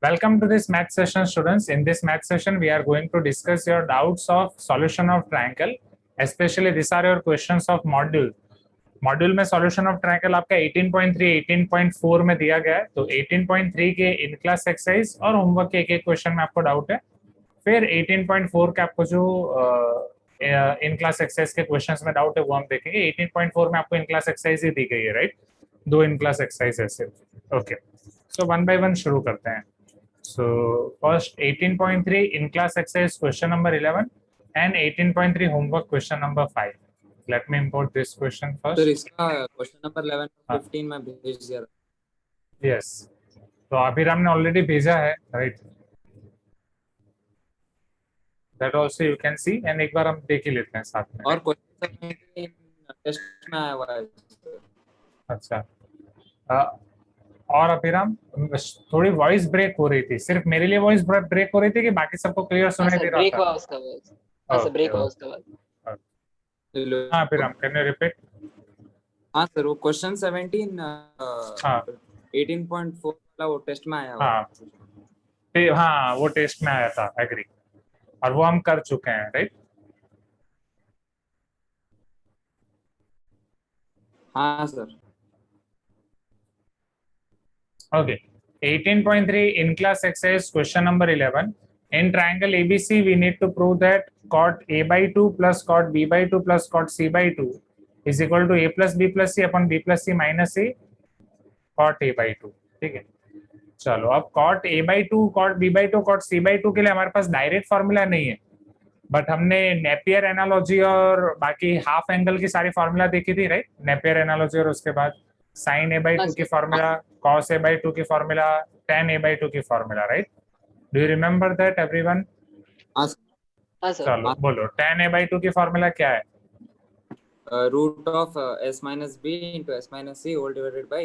Welcome to this math session, students. In this math session, we are going to discuss your doubts of solution of triangle. Especially, these are your questions of module. Module में solution of triangle आपका 18.3 18.4 में दिया गया है, तो 18.3 के in class exercise और homework के एक एक क्वेश्चन में आपको डाउट है। फिर 18.4 के आपको जो इन क्लास एक्सरसाइज के क्वेश्चंस में डाउट है वो हम देखेंगे। 18.4 में आपको इन क्लास एक्सरसाइज ही दी गई है, राइट? दो इन क्लास एक्सरसाइज है सिर्फ। Okay, so one by one शुरू करते हैं। So first 18.3 in class exercise question number 11 and 18.3 homework question number 5. Let me import this question first. Sir इसका क्वेश्चन नंबर 11 15 में भेज दिया। Yes. तो अभिराम ने ऑलरेडी भेजा है, right? That also you can see and एक बार हम देख ही लेते हैं साथ में। और क्वेश्चन टेस्ट में आया हुआ है। अच्छा, और अभिराम थोड़ी वॉइस ब्रेक हो रही थी, सिर्फ मेरे लिए वॉइस ब्रेक हो रही थी कि बाकी सबको क्लियर सुनाई दे रहा था? ब्रेक हुआ उसका वॉइस। हां सर, ब्रेक हुआ उसका वॉइस। हां अभिराम, कैन यू रिपीट? हां सर, वो क्वेश्चन 17 हां 18.4 वाला वो टेस्ट में आया हुआ। हाँ वो टेस्ट में आया था, एग्री, और वो हम कर चुके हैं, राइट? हाँ sir. Okay. 18.3 in class exercise question number 11. In triangle ABC, we need to prove that cot A by 2 plus cot B by 2 plus cot C by 2 is equal to A plus B plus C upon B plus C minus A cot A by 2. ठीक है, चलो अब cot A by 2, cot B by 2, cot C by 2 के लिए हमारे पास direct formula नहीं है, but हमने नेपियर एनालॉजी और बाकी हाफ एंगल की सारी फॉर्मूला देखी थी, राइट? नेपियर एनालॉजी और उसके बाद साइन ए बाई टू की formula, cos A by two की formula, tan A by two की formula, right? Do you remember that everyone? हाँ सर। चलो बोलो, टेन ए बाई टू की फॉर्मूला क्या है? Root of s minus b into s minus c all divided by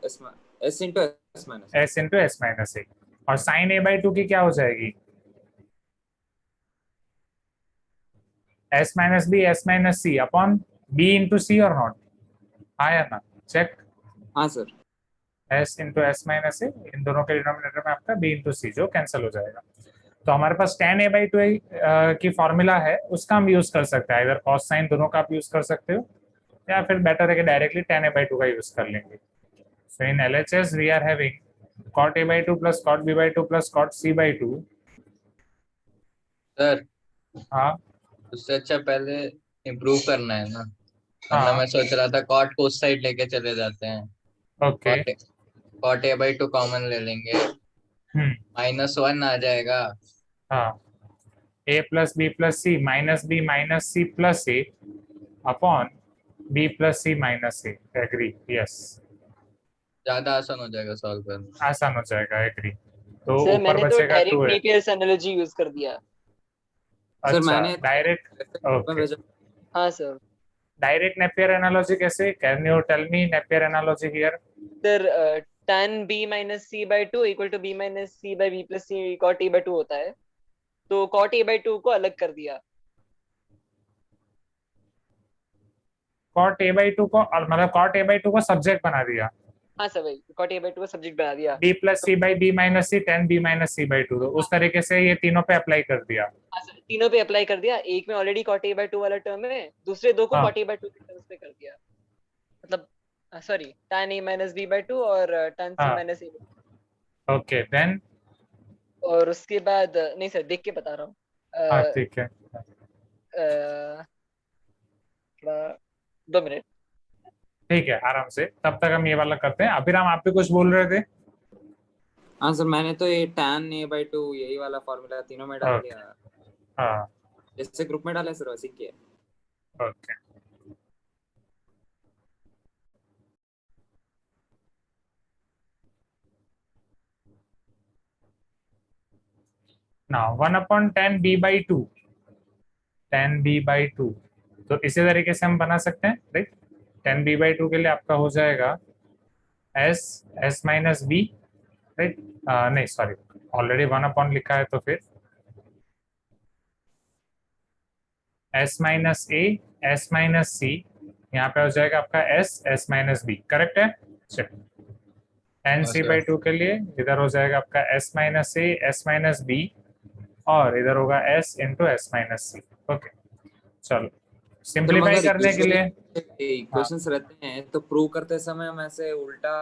s into s minus a। s into s minus a। और sign A by two की क्या हो जाएगी? s minus b s minus c upon b into c और not, आया ना? Check. हाँ sir. s into s minus a, इन दोनों के डिनोमिनेटर में आपका b into c जो कैंसिल हो जाएगा। तो हमारे पास tan a by 2 की फॉर्मूला है, उसका हम यूज कर सकते हैं। इधर cos sin दोनों का आप यूज कर सकते हो, या फिर बेटर है कि डायरेक्टली tan a by 2 का यूज कर लेंगे। So in LHS we are having cot a by 2 plus cot b by 2 plus cot c by 2। Sir हाँ उससे अच्छा पहले इम्प्रूव करना है ना, हाँ वरना मैं सोच रहा था कॉट को उस साइड लेके चले जाते हैं। Okay, cot A by two common ले लेंगे, -1 आ जाएगा। हाँ, a plus B plus C minus C plus A upon B plus C minus A, agree? Yes, ज्यादा आसान हो जाएगा सॉल्व करना। आसान हो जाएगा, एग्री। तो सर ऊपर मैंने तो बचेगा डायरेक्ट 2 है। नेपियर्स एनालॉजी यूज कर दिया। सर अच्छा, मैंने डायरेक्ट, ओके। हां सर। डायरेक्ट नेपियर एनालॉजी कैसे? Can you tell me Napier analogy here? Sir tan b minus c by 2 equal to b minus c by b plus c cot a by 2 होता है, तो cot a by 2 को अलग कर दिया। cot a by 2 को, और मतलब cot a by 2 को सब्जेक्ट बना दिया। हाँ सर, वही cot a by 2 को सब्जेक्ट बना दिया। b plus c by b minus c tan b minus c by 2, तो उस तरीके से ये तीनों पे अप्लाई कर दिया। हाँ सर, तीनों पे अप्लाई कर दिया। एक में ऑलरेडी cot a by 2 वाला टर्म है, दूसरे दो को हाँ। cot a by 2 के टर्म्स पे कर दिया। मतलब sorry, tan a minus b by 2 और tan c हाँ। minus a। Okay, then? और उसके बाद नहीं सर, देख के बता रहा हूँ। हाँ ठीक है, थोड़ा 2 मिनट। ठीक है, आराम से, तब तक हम ये वाला करते हैं। अभिराम आप भी कुछ बोल रहे थे? हाँ सर, मैंने तो ये tan a by 2 यही वाला फॉर्मूला तीनों में डाल दिया। हाँ जैसे ग्रुप में डाला सर वैसे किया। Okay, now 1/10 b by 2, 10 b by 2, तो इसी तरीके से हम बना सकते हैं, राइट? 10 b by 2 के लिए आपका हो जाएगा s माइनस बी, राइट? नहीं सॉरी, ऑलरेडी 1 लिखा है, तो फिर s minus A s minus C, यहाँ पे हो जाएगा आपका s माइनस बी, करेक्ट है? चलिए tan c by 2 के लिए इधर हो जाएगा आपका s minus A s minus B और इधर होगा s इंटू एस माइनस सी। ओके चलो सिंप्लीफाई करने के लिए इक्वेशंस रहते हैं तो प्रूव करते समय हम ऐसे उल्टा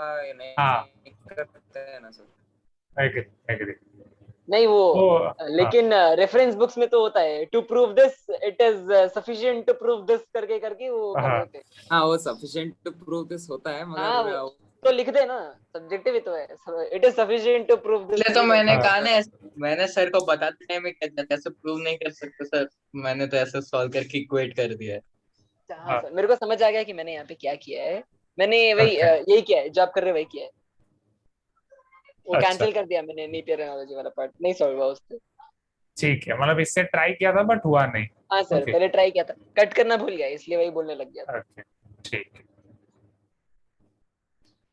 हाँ। नहीं करते हैं ना सर? Agree agree. नहीं वो तो लेकिन रेफरेंस बुक्स में तो होता है to prove this it is sufficient to prove this करके करके वो कर हाँ। देते हैं। हाँ वो सफिशिएंट टू प्रूव दिस होता है हाँ मगर वो तो लिख दे ना, सब्जेक्टिव ही तो है, it is sufficient to prove this. इसलिए तो मैंने हाँ। कहा ना, मैंने सर को बताते टाइम में क्या कहते ऐसे प्रूव नहीं कर सकते सर, मैंने तो ऐसे सॉल्व करके इक्वेट कर दिया है। हाँ सर मेरे को समझ आ गया कि मैंने यहाँ पे क्या किया है। मैंने वही Okay. यही किया है जो आप कर रहे हो वही किया है। वो अच्छा। कैंसिल कर दिया मैंने नेपियर एनालॉजी वाला पार्ट, नहीं सॉल्व हुआ उससे। ठीक है मतलब इससे ट्राई किया था बट हुआ नहीं। हाँ सर Okay. पहले ट्राई किया था, कट करना भूल गया इसलिए वही बोलने लग गया था। ओके ठीक है।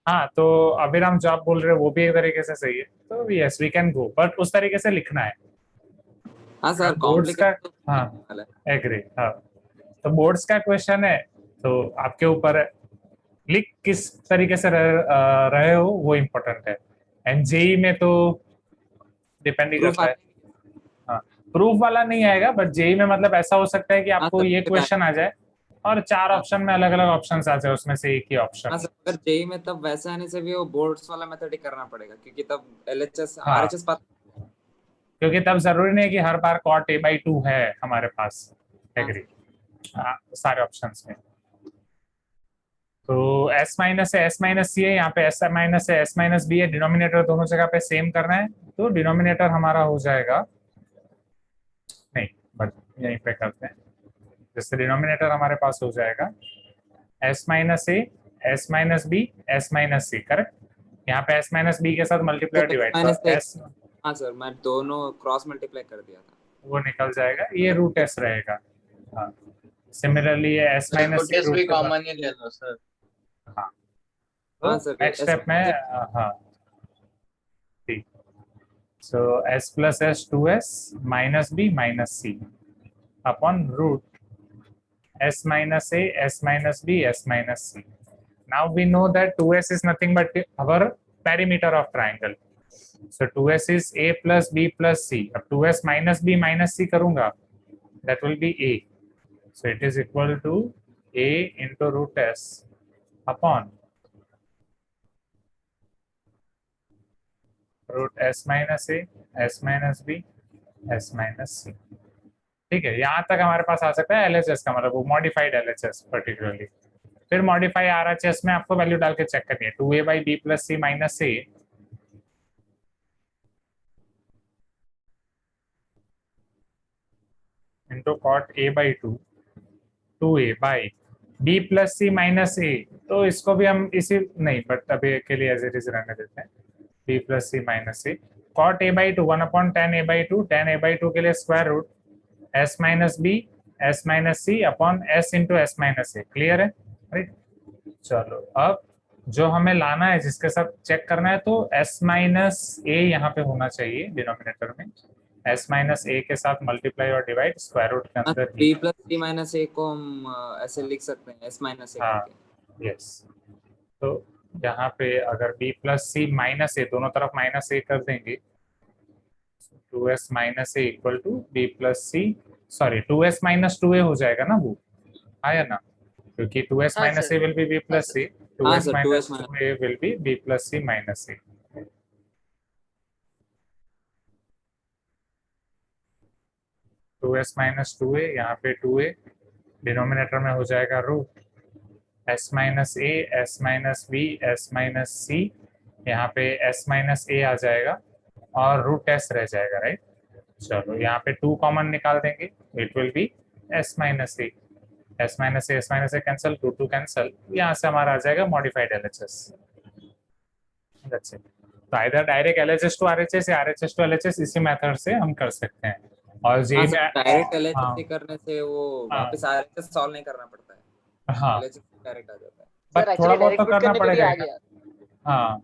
हाँ तो अभिराम जो आप बोल रहे हो वो भी एक तरीके से सही है, तो yes we can go but उस तरीके से लिखना है। हाँ सर बोर्ड्स का कॉम्प्लिकेटेड हाँ एग्री। हाँ तो बोर्ड्स का क्वेश्चन है तो आपके ऊपर है, लिख किस तरीके से रहे हो वो इम्पोर्टेंट है। एंड जेई में तो डिपेंड ही प्रूफ करता है। हाँ प्रूफ वाला नहीं आएगा बट जेई में मतलब ऐसा हो सकता है कि आपको सर, ये फिर क्वेश्चन आ जाए और 4 हाँ। ऑप्शन में अलग अलग ऑप्शन आ जाए उसमें से एक ही ऑप्शन। हाँ सर अगर जेई में तब वैसे आने से भी वो बोर्ड्स वाला मेथड ही करना पड़ेगा क्योंकि तब एलएचएस हाँ। आरएचएस क्योंकि तब जरूरी नहीं है कि हर बार कॉट ए बाई 2 है हमारे पास। एग्री सारे ऑप्शंस में। तो s माइनस है s माइनस सी है, यहाँ पे s माइनस है s माइनस बी है, डिनोमिनेटर दोनों जगह पे सेम करना है तो डिनोमिनेटर हमारा हो जाएगा नहीं बट यहीं पे करते हैं। जैसे डिनोमिनेटर हमारे पास हो जाएगा s minus A s minus B s minus C correct. यहाँ पे s माइनस बी के साथ मल्टीप्लाई डिवाइड माइनस तो s हाँ सर मैं दोनों क्रॉस मल्टीप्लाई कर दिया था। वो निकल जाएगा, ये रूट s रहेगा। हाँ सिमिलरली ये s माइनस सी टेस्ट रूट भी के बाद कॉमन ही ले लो सर। हाँ हाँ तो सर नेक्स्ट स्टेप में हाँ ठीक। So s plus s 2s minus b minus c upon root s minus a s minus b s minus c. Now we know that 2s is nothing but our perimeter of triangle. So 2s is a plus b plus c. अब 2s minus b minus c करूंगा that will be a. So it is equal to a into root s upon root s minus a s minus b s minus c. ठीक है यहाँ तक हमारे पास आ सकता है LHS का मतलब वो मॉडिफाइड LHS पर्टिकुलरली। फिर मॉडिफाई RHS में आपको वैल्यू डाल के चेक करनी है 2a by B plus C minus A into cot a by 2a by b plus C minus A. तो इसको भी हम इसी नहीं बट अभी के लिए एज इट इज रहने देते हैं b plus C minus A cot a by 2 1 upon tan a by 2 tan a by 2 के लिए square root s minus B s minus C upon s into S minus A. Clear है right. चलो अब जो हमें लाना है जिसके साथ चेक करना है तो s माइनस ए यहाँ पे होना चाहिए डिनोमिनेटर में, s माइनस ए के साथ मल्टीप्लाई और डिवाइड स्क्वायर रूट के अंदर ही। बी प्लस सी माइनस ए को हम ऐसे लिख सकते हैं एस माइनस ए हाँ करके। यस तो यहाँ पे अगर b plus C minus A दोनों तरफ माइनस ए कर देंगे 2s minus A equal to B plus C sorry 2s minus 2a हो जाएगा ना वो आया ना क्योंकि 2s हाँ minus sir A will be b हाँ प्लस सर सी हाँ 2s sir minus 2s 2a will be b plus C minus A. 2s minus 2a यहाँ पे 2a डिनोमिनेटर में हो जाएगा root s minus A s minus B s minus C यहाँ पे s minus ए आ जाएगा और रूट s रह जाएगा राइट। चलो यहाँ पे 2 कॉमन निकाल देंगे it will be s minus A s minus A cancel 2 2 cancel यहाँ से हमारा आ जाएगा मॉडिफाइड LHS। That's it. तो either direct LHS to RHS या RHS टू LHS इसी मेथड से हम कर सकते हैं और जे हाँ में सर डायरेक्ट एलएचएस हाँ करने से वो हाँ वापस आरएचएस सॉल्व नहीं करना पड़ता है, हाँ एलएचएस डायरेक्ट आ जाता है। बट सर थोड़ा एक्चुअली बहुत तो डायरेक्ट पुट करना करने पे भी पड़ेगा आ ही ना। गया, हाँ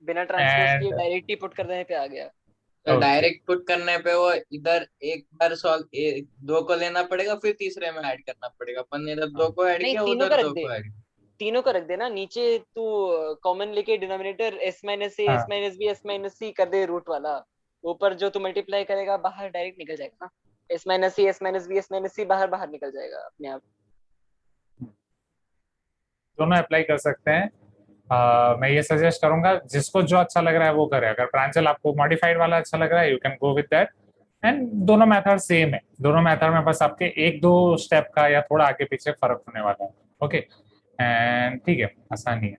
बिना ट्रांसपोज किए एंड डायरेक्ट ही पुट कर देने पे आ गया। तो ओके डायरेक्ट पुट करने पे वो इधर एक बार सॉल्व 2 को लेना पड़ेगा फिर तीसरे में ऐड करना पड़ेगा, अपन ने इधर 2 को ऐड नहीं किया तीनों उधर का 2 रख दे, को ऐड। तीनों का रख देना नीचे, तू कॉमन लेके डिनोमिनेटर s माइनस ए हाँ। s minus B s minus C कर दे रूट वाला, ऊपर जो तू मल्टीप्लाई करेगा बाहर डायरेक्ट निकल जाएगा ना, s minus C s minus B s minus C बाहर बाहर निकल जाएगा अपने आप। दोनों अप्लाई कर सकते हैं। मैं ये सजेस्ट करूंगा जिसको जो अच्छा लग रहा है वो करे। अगर प्रांजल आपको मॉडिफाइड वाला अच्छा लग रहा है, you can go with that. And दोनों मेथड सेम है, दोनों मेथड में बस आपके एक दो स्टेप का या थोड़ा आगे पीछे फर्क होने वाला है। ओके एंड ठीक है, आसानी है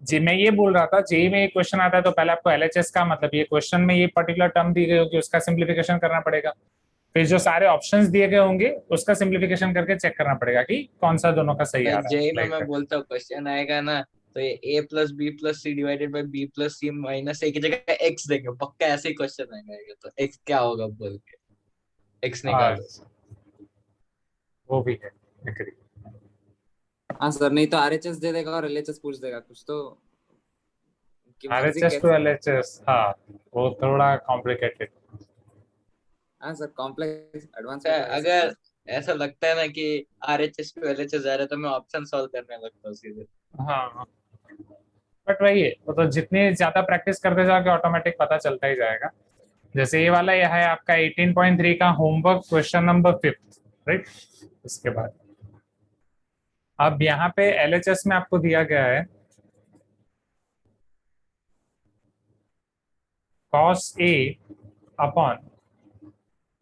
जी। मैं ये बोल रहा था जेई में एक क्वेश्चन आता है तो पहले आपको एलएचएस का मतलब ये क्वेश्चन में ये पर्टिकुलर टर्म दी गई होगी उसका सिंप्लीफिकेशन करना पड़ेगा, फिर जो सारे ऑप्शंस दिए गए होंगे उसका सिंप्लीफिकेशन करके चेक करना पड़ेगा कि कौन सा दोनों का सही आ रहा जेई है में like मैं that. बोलता हूँ क्वेश्चन आएगा ना, तो ये a plus B plus C divided by B plus C minus A की जगह x देंगे, पक्का ऐसे ही क्वेश्चन आएगा। तो x क्या होगा बोल के x निकालो। वो भी है, agree. हाँ सर, नहीं तो आरएचएस दे देगा और एलएचएस पूछ देगा कुछ तो, कि मर्जी RHS to कैसे। LHS, हाँ वो थोड़ा कॉम्प्लिकेटेड। हाँ सर, कॉम्प्लेक्स एडवांस अगर ऐसा लगता है ना कि RHS टू LHS जा रहा है तो मैं ऑप्शन सॉल्व करने लगता हूँ सीधे। हाँ बट वही है, वो तो जितनी ज्यादा प्रैक्टिस करते जाओगे ऑटोमेटिक पता चलता ही जाएगा। जैसे ये वाला यह है आपका 18.3 का होमवर्क क्वेश्चन नंबर 5, राइट। इसके बाद अब यहाँ पे एलएचएस में आपको दिया गया है cos A upon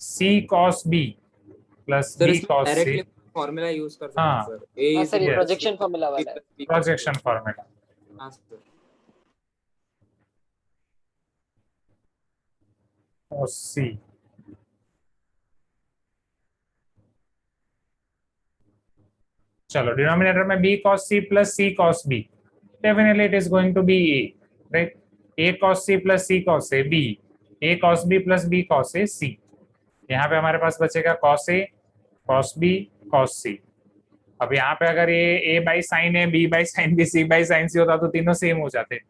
C cos B plus sir B इसमें cos C। Directly formula use कर सकते हैं हाँ सर। ए हाँ इज सर, ये yes. प्रोजेक्शन फॉर्मूला वाला है। Projection formula. हाँ सर। cos C चलो डिनोमिनेटर में b cos C plus C cos B, definitely it is going to be A, right. A cos C plus C cos A B, A cos B plus B cos A C। यहाँ पे हमारे पास बचेगा cos A cos B cos C। अब यहाँ पे अगर ये A by sine A B by sine B C by sine C होता तो तीनों सेम हो जाते।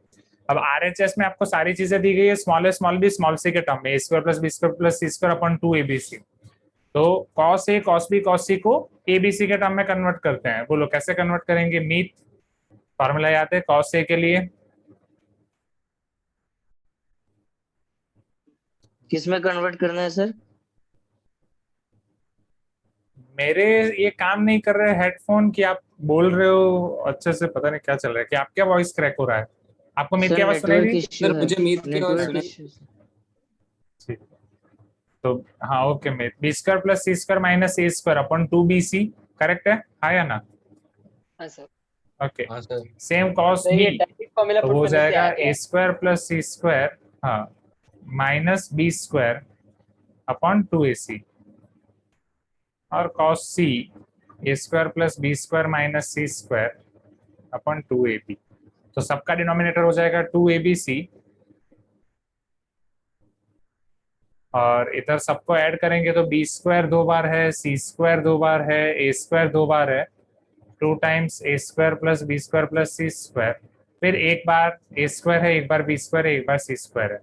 अब आरएचएस में आपको सारी चीजें दी गई है small A small B small C के टर्म में, a square plus B square plus C square upon 2abc। तो cos A cos B cos C को abc के टर्म में कन्वर्ट करते हैं। बोलो कैसे कन्वर्ट करेंगे? मीट फॉर्मूला याद है cos A के लिए? किसमें कन्वर्ट करना है सर? मेरे ये काम नहीं कर रहे हेडफोन की आप बोल रहे हो अच्छे से, पता नहीं क्या चल रहा है। कि आपका वॉइस क्रैक हो रहा है? आपको मेरी सर आवाज सुनाई नेटवर्क दी? इश्यू सर है, मुझे मीट की आवाज नेटवर्क सुनाई। इश्यू। ठीक, तो हाँ ओके मेट B square plus C square minus A square upon 2bc, correct है हाँ या ना? हाँ सर, ओके हाँ सर। सेम cos तो B ये डायरेक्ट फॉर्मूला तो पुट हो करने से जाएगा आ गया ए है। स्क्वायर प्लस सी स्क्वायर हाँ minus B square upon 2ac और cos C A square plus B square minus C square upon 2ab। तो सबका डिनोमिनेटर हो जाएगा 2abc और इधर सबको ऐड करेंगे तो बी स्क्वायर 2 बार है, सी स्क्वायर 2 बार है, ए स्क्वायर 2 बार है, 2 times A square plus B square plus C square, फिर एक बार ए स्क्वायर है, एक बार बी स्क्वायर है, एक बार सी स्क्वायर है।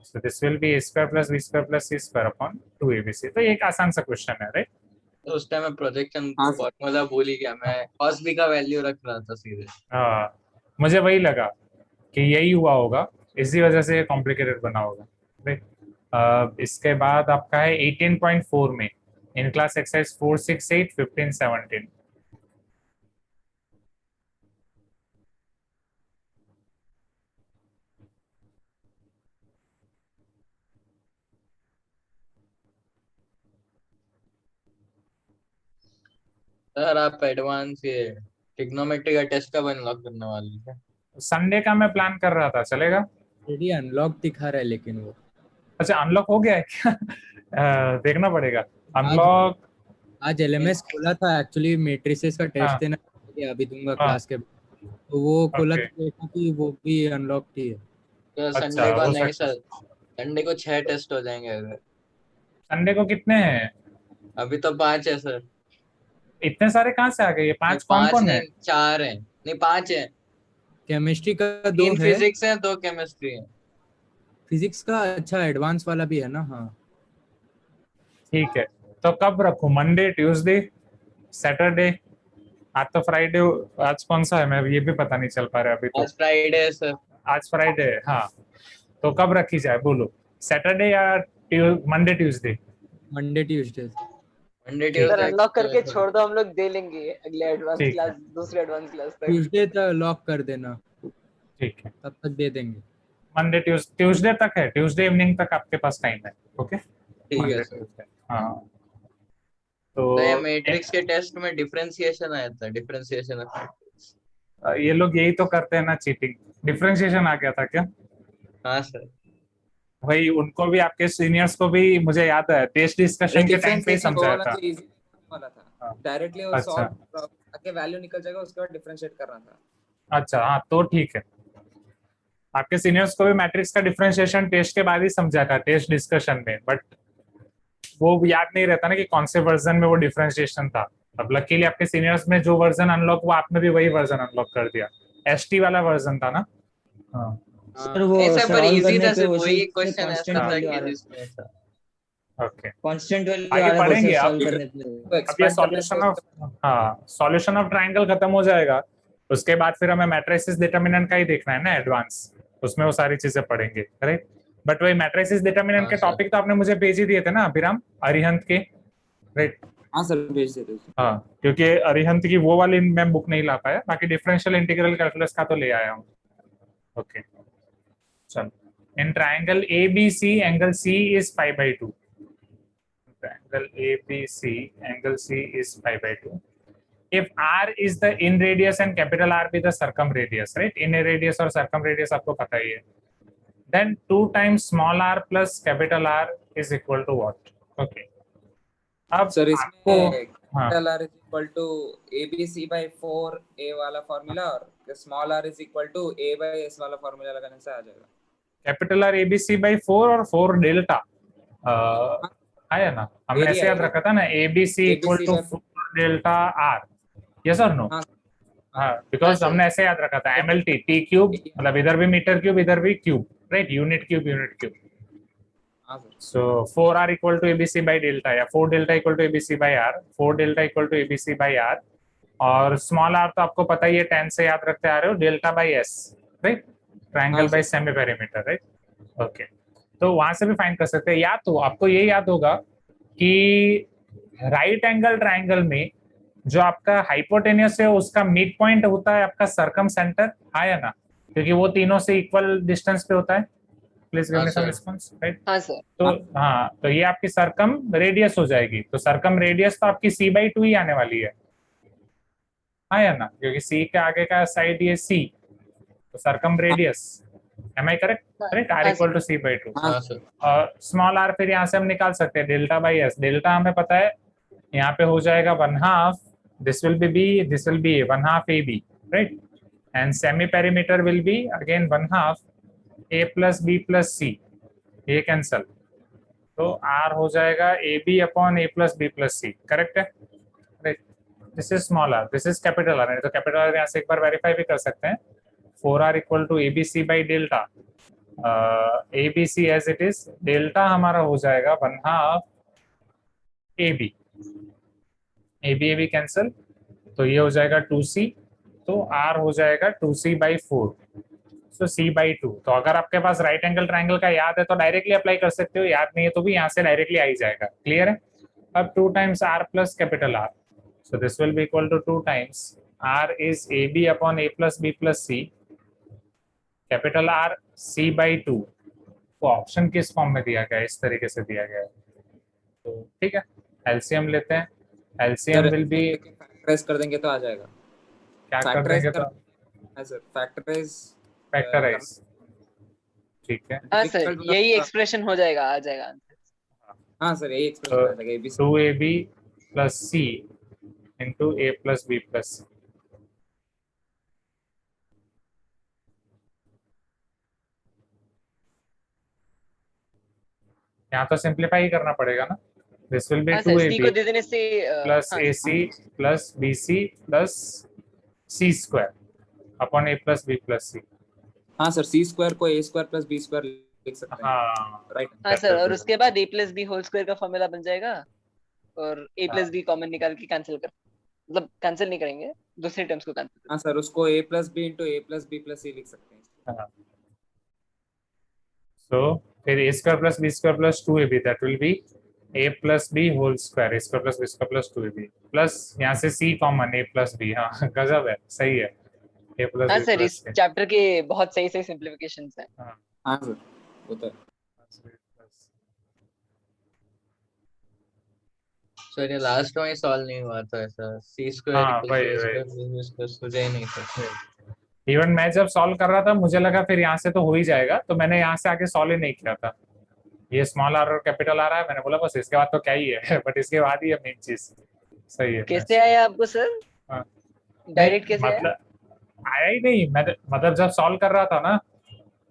So this will be a square plus b square plus c square upon 2abc। तो ये एक आसान सा क्वेश्चन है, राइट? तो उस टाइम मैं प्रोजेक्शन हाँ सर। फॉर्मूला भूल ही गया, मैं cos B का वैल्यू रख रहा था सीधे। हाँ मुझे वही लगा कि यही हुआ होगा, इसी वजह से ये कॉम्प्लिकेटेड बना होगा, राइट। इसके बाद आपका है 18.4 में इन क्लास एक्सरसाइज 4 6 8 15 17। सर आप एडवांस ये ट्रिग्नोमेट्री का टेस्ट कब अनलॉक करने वाले हैं? संडे का मैं प्लान कर रहा था, चलेगा? ऑलरेडी अनलॉक दिखा रहा है लेकिन वो अच्छा अनलॉक हो गया है क्या? देखना पड़ेगा अनलॉक। आज एलएमएस खोला था एक्चुअली, मैट्रिसेस का हाँ। टेस्ट देना है, अभी दूंगा हाँ। क्लास के बाद। तो वो खोला Okay. तो देखा कि वो भी अनलॉक ही है। तो अच्छा, संडे को हो नहीं सकता है। सर, संडे को 6 टेस्ट हो जाएंगे अगर। संडे को कितने हैं? अभी तो 5 है सर। इतने सारे कहाँ से आ गए? ये 5 कौन कौन है? नहीं 4 है, नहीं 5 है। केमिस्ट्री का 2 3 है, फिजिक्स है, 2 केमिस्ट्री है। फिजिक्स का अच्छा एडवांस वाला भी है ना। हाँ ठीक है, तो कब रखूं? Monday, Tuesday, Saturday? आज तो फ्राइडे, आज कौन सा है मैं ये भी पता नहीं चल पा रहा अभी तो। आज फ्राइडे है सर। आज फ्राइडे है, हाँ। तो कब रखी जाए बोलो, सैटरडे या Monday Tuesday? Monday Tuesday. Monday ठीक सर ट्यूसडे अनलॉक करके छोड़ दो, हम लोग दे लेंगे अगले एडवांस ठीक है। क्लास, दूसरे एडवांस क्लास तक। ट्यूसडे तक लॉक कर देना, ठीक है, तब तक दे देंगे। मंडे ट्यूसडे तक है, ट्यूसडे इवनिंग तक आपके पास टाइम है। ओके, ठीक है मंडे सर। ट्यूसडे, हाँ। तो ये तो मैट्रिक्स के टेस्ट में डिफरेंशिएशन आया था, डिफरेंशिएशन ऑफ मैट्रिक्स। ये लोग यही तो करते हैं ना, चीटिंग। डिफरेंशिएशन आ गया था क्या? हाँ सर। भाई उनको भी, आपके सीनियर्स को भी मुझे याद है, टेस्ट डिस्कशन के टाइम पे ही डिफरेंशिएशन वो समझाया वाला था। तो इजी वाला था, हाँ, डायरेक्टली वो अच्छा सॉल्व आके वैल्यू निकल जाएगा, उसके बाद डिफरेंशिएट करना था। अच्छा, हाँ तो ठीक है। आपके सीनियर्स को भी मैट्रिक्स का डिफरेंशिएशन टेस्ट के बाद ही समझा था, टेस्ट डिस्कशन में, बट वो याद नहीं रहता ना कि कौन से वर्जन में वो डिफरेंशिएशन था। अब लकीली आपके सीनियर्स में जो वर्जन अनलॉक हुआ, आपने भी वही वर्जन अनलॉक कर दिया। एसटी वाला वर्जन था ना? हाँ सर वो ऐसा पर सॉल्व इजी करने था पे सर, उसी वही से क्वेश्चन कांस्टेंट ऐसा था वैल्यू आ कि रहा जिसमें था। ओके, कांस्टेंट वैल्यू आगे आ रहा था पढ़ेंगे सर आप। सॉल्व करने पे। तो अब ये एक्सपेंड करने से सॉल्यूशन ऑफ, हाँ सॉल्यूशन ऑफ ट्रायंगल खत्म हो जाएगा, उसके बाद फिर हमें मैट्रिसेस डिटर्मिनेंट का ही देखना है ना, एडवांस। उसमें वो सारी चीजें पढ़ेंगे, राइट। बट वही मैट्रिसेस डिटर्मिनेंट हाँ के सर। टॉपिक तो आपने मुझे भेज ही दिए थे ना अभिराम, अरिहंत के, राइट। हाँ सर भेज देते हैं। हाँ, क्योंकि अरिहंत की वो वाली मैं बुक नहीं ला पाया, बाकी डिफरेंशियल इंटीग्रल कैलकुलस का तो ले आया हूँ। ओके, चलो। In triangle ABC, angle C is pi by 2. Triangle ABC, angle C is pi by 2. If R is the in radius and capital R be the circumradius, right? In radius और circumradius आपको पता ही है. Then 2 times small r plus capital R is equal to what? Okay. अब sir आपको, इसमें हाँ capital R is equal to ABC by 4A वाला formula और small r is equal to A by S वाला फॉर्मूला लगाने से आ जाएगा। कैपिटल R ABC by 4 और 4 डेल्टा आया ना, हमने ऐसे याद रखा था ना, ABC equal to 4 delta R, yes और नो? हाँ हाँ, बिकॉज हमने ऐसे याद रखा था MLT T क्यूब, मतलब इधर भी मीटर क्यूब इधर भी cube, right, unit cube unit cube. हाँ sir. So 4R equal to ABC by delta या 4 delta equal to ABC by R, 4 delta equal to ABC by R, और small r तो आपको पता ही है, 10 से याद रखते आ रहे हो, delta by S, right, triangle by semi perimeter, right. Okay, तो वहां से भी फाइंड कर सकते हैं। या तो आपको ये याद होगा कि राइट एंगल ट्रायंगल में जो आपका हाइपोटेनियस है उसका मिड पॉइंट होता है आपका सर्कम सेंटर, आया ना, क्योंकि वो तीनों से इक्वल डिस्टेंस पे होता है। Please give me some response, right. हाँ सर। तो हाँ, तो ये आपकी सरकम रेडियस हो जाएगी, तो सरकम रेडियस तो आपकी C/2 ही आने वाली है, या ना, क्योंकि C के आगे का साइड ये C, तो circumradius, am I correct? Correct, R equal to C/2। हाँ सर। और स्मॉल r फिर यहाँ से हम निकाल सकते हैं, डेल्टा बाई S। डेल्टा हमें पता है यहाँ पे हो जाएगा 1/2, this will be B, this will be 1/2 AB, right, and semi perimeter will be again 1/2 A plus B plus C, ये कैंसल, तो R हो जाएगा AB upon A plus B plus C, correct है, right. This is small r, this is capital R, तो capital R यहाँ से एक बार verify भी कर सकते हैं। 4R equal to ABC by delta, ABC as it is, delta हमारा हो जाएगा 1/2 AB, AB कैंसल, तो ये हो जाएगा 2C, तो R हो जाएगा 2C बाई 4, सो C/2। तो अगर आपके पास राइट एंगल ट्रायंगल का याद है तो डायरेक्टली अप्लाई कर सकते हो, याद नहीं है तो भी यहाँ से डायरेक्टली आ ही जाएगा, क्लियर है। अब 2 times R plus capital R, so this will be equal to 2 times R is AB upon A plus B plus C, capital R C/2। तो ऑप्शन किस फॉर्म में दिया गया है, इस तरीके से दिया गया है, तो ठीक है, एलसीएम लेते हैं। एलसीएम विल बी, फैक्टराइज कर देंगे तो आ जाएगा। क्या कर देंगे तो हाँ सर, फैक्टराइज फैक्टराइज, ठीक है। हाँ सर, यही एक्सप्रेशन हो जाएगा, आ जाएगा आंसर। हाँ सर, यही एक्सप्रेशन आ जाएगा। ABC 2AB plus C into A plus B plus C, यहाँ तो सिंप्लीफाई करना पड़ेगा ना, दिस विल बी हाँ सर, C 2AB को दे देने से प्लस हाँ, AC plus BC plus C square upon A plus B plus C। हाँ सर, C स्क्वायर को A square plus B square लिख सकते हैं, हाँ राइट। हाँ सर, और उसके बाद A plus B whole square का फॉर्मूला बन जाएगा और A प्लस बी कॉमन निकाल के कैंसिल कर। मतलब कैंसिल नहीं करेंगे, दूसरे टर्म्स को कैंसिल। हाँ सर, उसको a plus B into A plus B plus C लिख सकते हैं। हाँ, so फिर a square plus b square plus 2ab that will be a plus b whole square, a square plus b square plus 2ab plus यहाँ से c common a plus b। हाँ गजब है, सही है, a plus हाँ b sir, plus इस c। Chapter के बहुत सही सही सिंप्लीफिकेशंस हैं। हाँ हाँ सर, वो तो है। सर ये लास्ट में सॉल्व नहीं हुआ था ऐसा, सी स्क्वायर हाँ इक्वल वही टू वही स्क्वायर बी स्क्वायर सूझा ही नहीं था। इवन मैं जब सॉल्व कर रहा था मुझे लगा फिर यहाँ से तो हो ही जाएगा, तो मैंने यहाँ से आगे सॉल्व ही नहीं किया था। ये स्मॉल आर और कैपिटल आ रहा है, मैंने बोला बस इसके बाद तो क्या ही है बट इसके बाद ही है मेन चीज। सही है। कैसे आया आपको सर? हाँ। डायरेक्ट कैसे आया? मतलब आया ही नहीं, मैं मतलब जब सॉल्व कर रहा था ना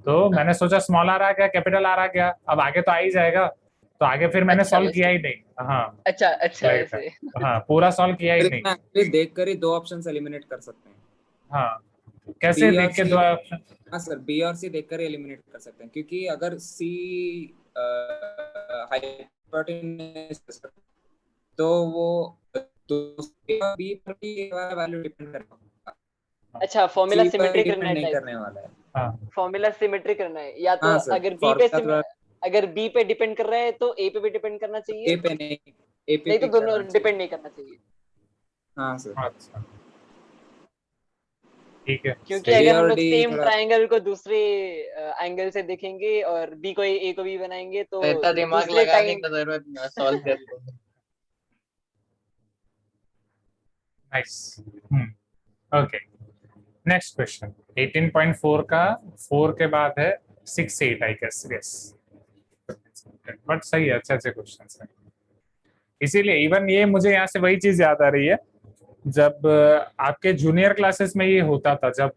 तो मैंने सोचा स्मॉल आर आ गया, कैपिटल आर आ गया, अब आगे तो आ ही जाएगा, तो आगे फिर मैंने अच्छा, सॉल्व वैसे। किया ही नहीं। हाँ अच्छा अच्छा, लाइक ऐसे। हाँ पूरा सॉल्व किया ही फिर नहीं। इसमें एक्चुअली देख कर ही दो ऑप्शंस एलिमिनेट कर सकते हैं। हाँ कैसे B और देख के C दो ऑप्शन? हाँ सर, बी और सी देखकर एलिमिनेट कर सकते हैं, क्योंकि अगर सी हाइपोटेन्यूज तो वो बी पर भी वैल्यू डिपेंड करेगा, अच्छा, फॉर्मूला सी पर सिमेट्रिक करना डिपेंड है नहीं टाइप। करने वाला है। हाँ फॉर्मूला सिमेट्रिक करना है, या तो हाँ सर, अगर बी पे फॉर्मूला थोड़ा अगर बी पे डिपेंड कर रहा है तो ए पे भी डिपेंड करना ए चाहिए, पे नहीं, ए पे नहीं तो भी दोनों करना चाहिए। डिपेंड नहीं करना चाहिए। हाँ सर, अच्छा ठीक है। क्योंकि ए अगर हम और लोग डी सेम थोड़ा ट्रायंगल को दूसरे एंगल से देखेंगे और बी को ए को बी बनाएंगे तो इतना दिमाग दूसरे लगाने टाइम। का जरूरत नहीं, सॉल्व कर लूंगा। नाइस। ओके नेक्स्ट क्वेश्चन 18.4 का 4 के बाद है 6 8 आई गेस। यस बट सही है, अच्छे अच्छे क्वेश्चन हैं। इसीलिए इवन ये मुझे यहाँ से वही चीज याद आ रही है, जब आपके जूनियर क्लासेस में ये होता था, जब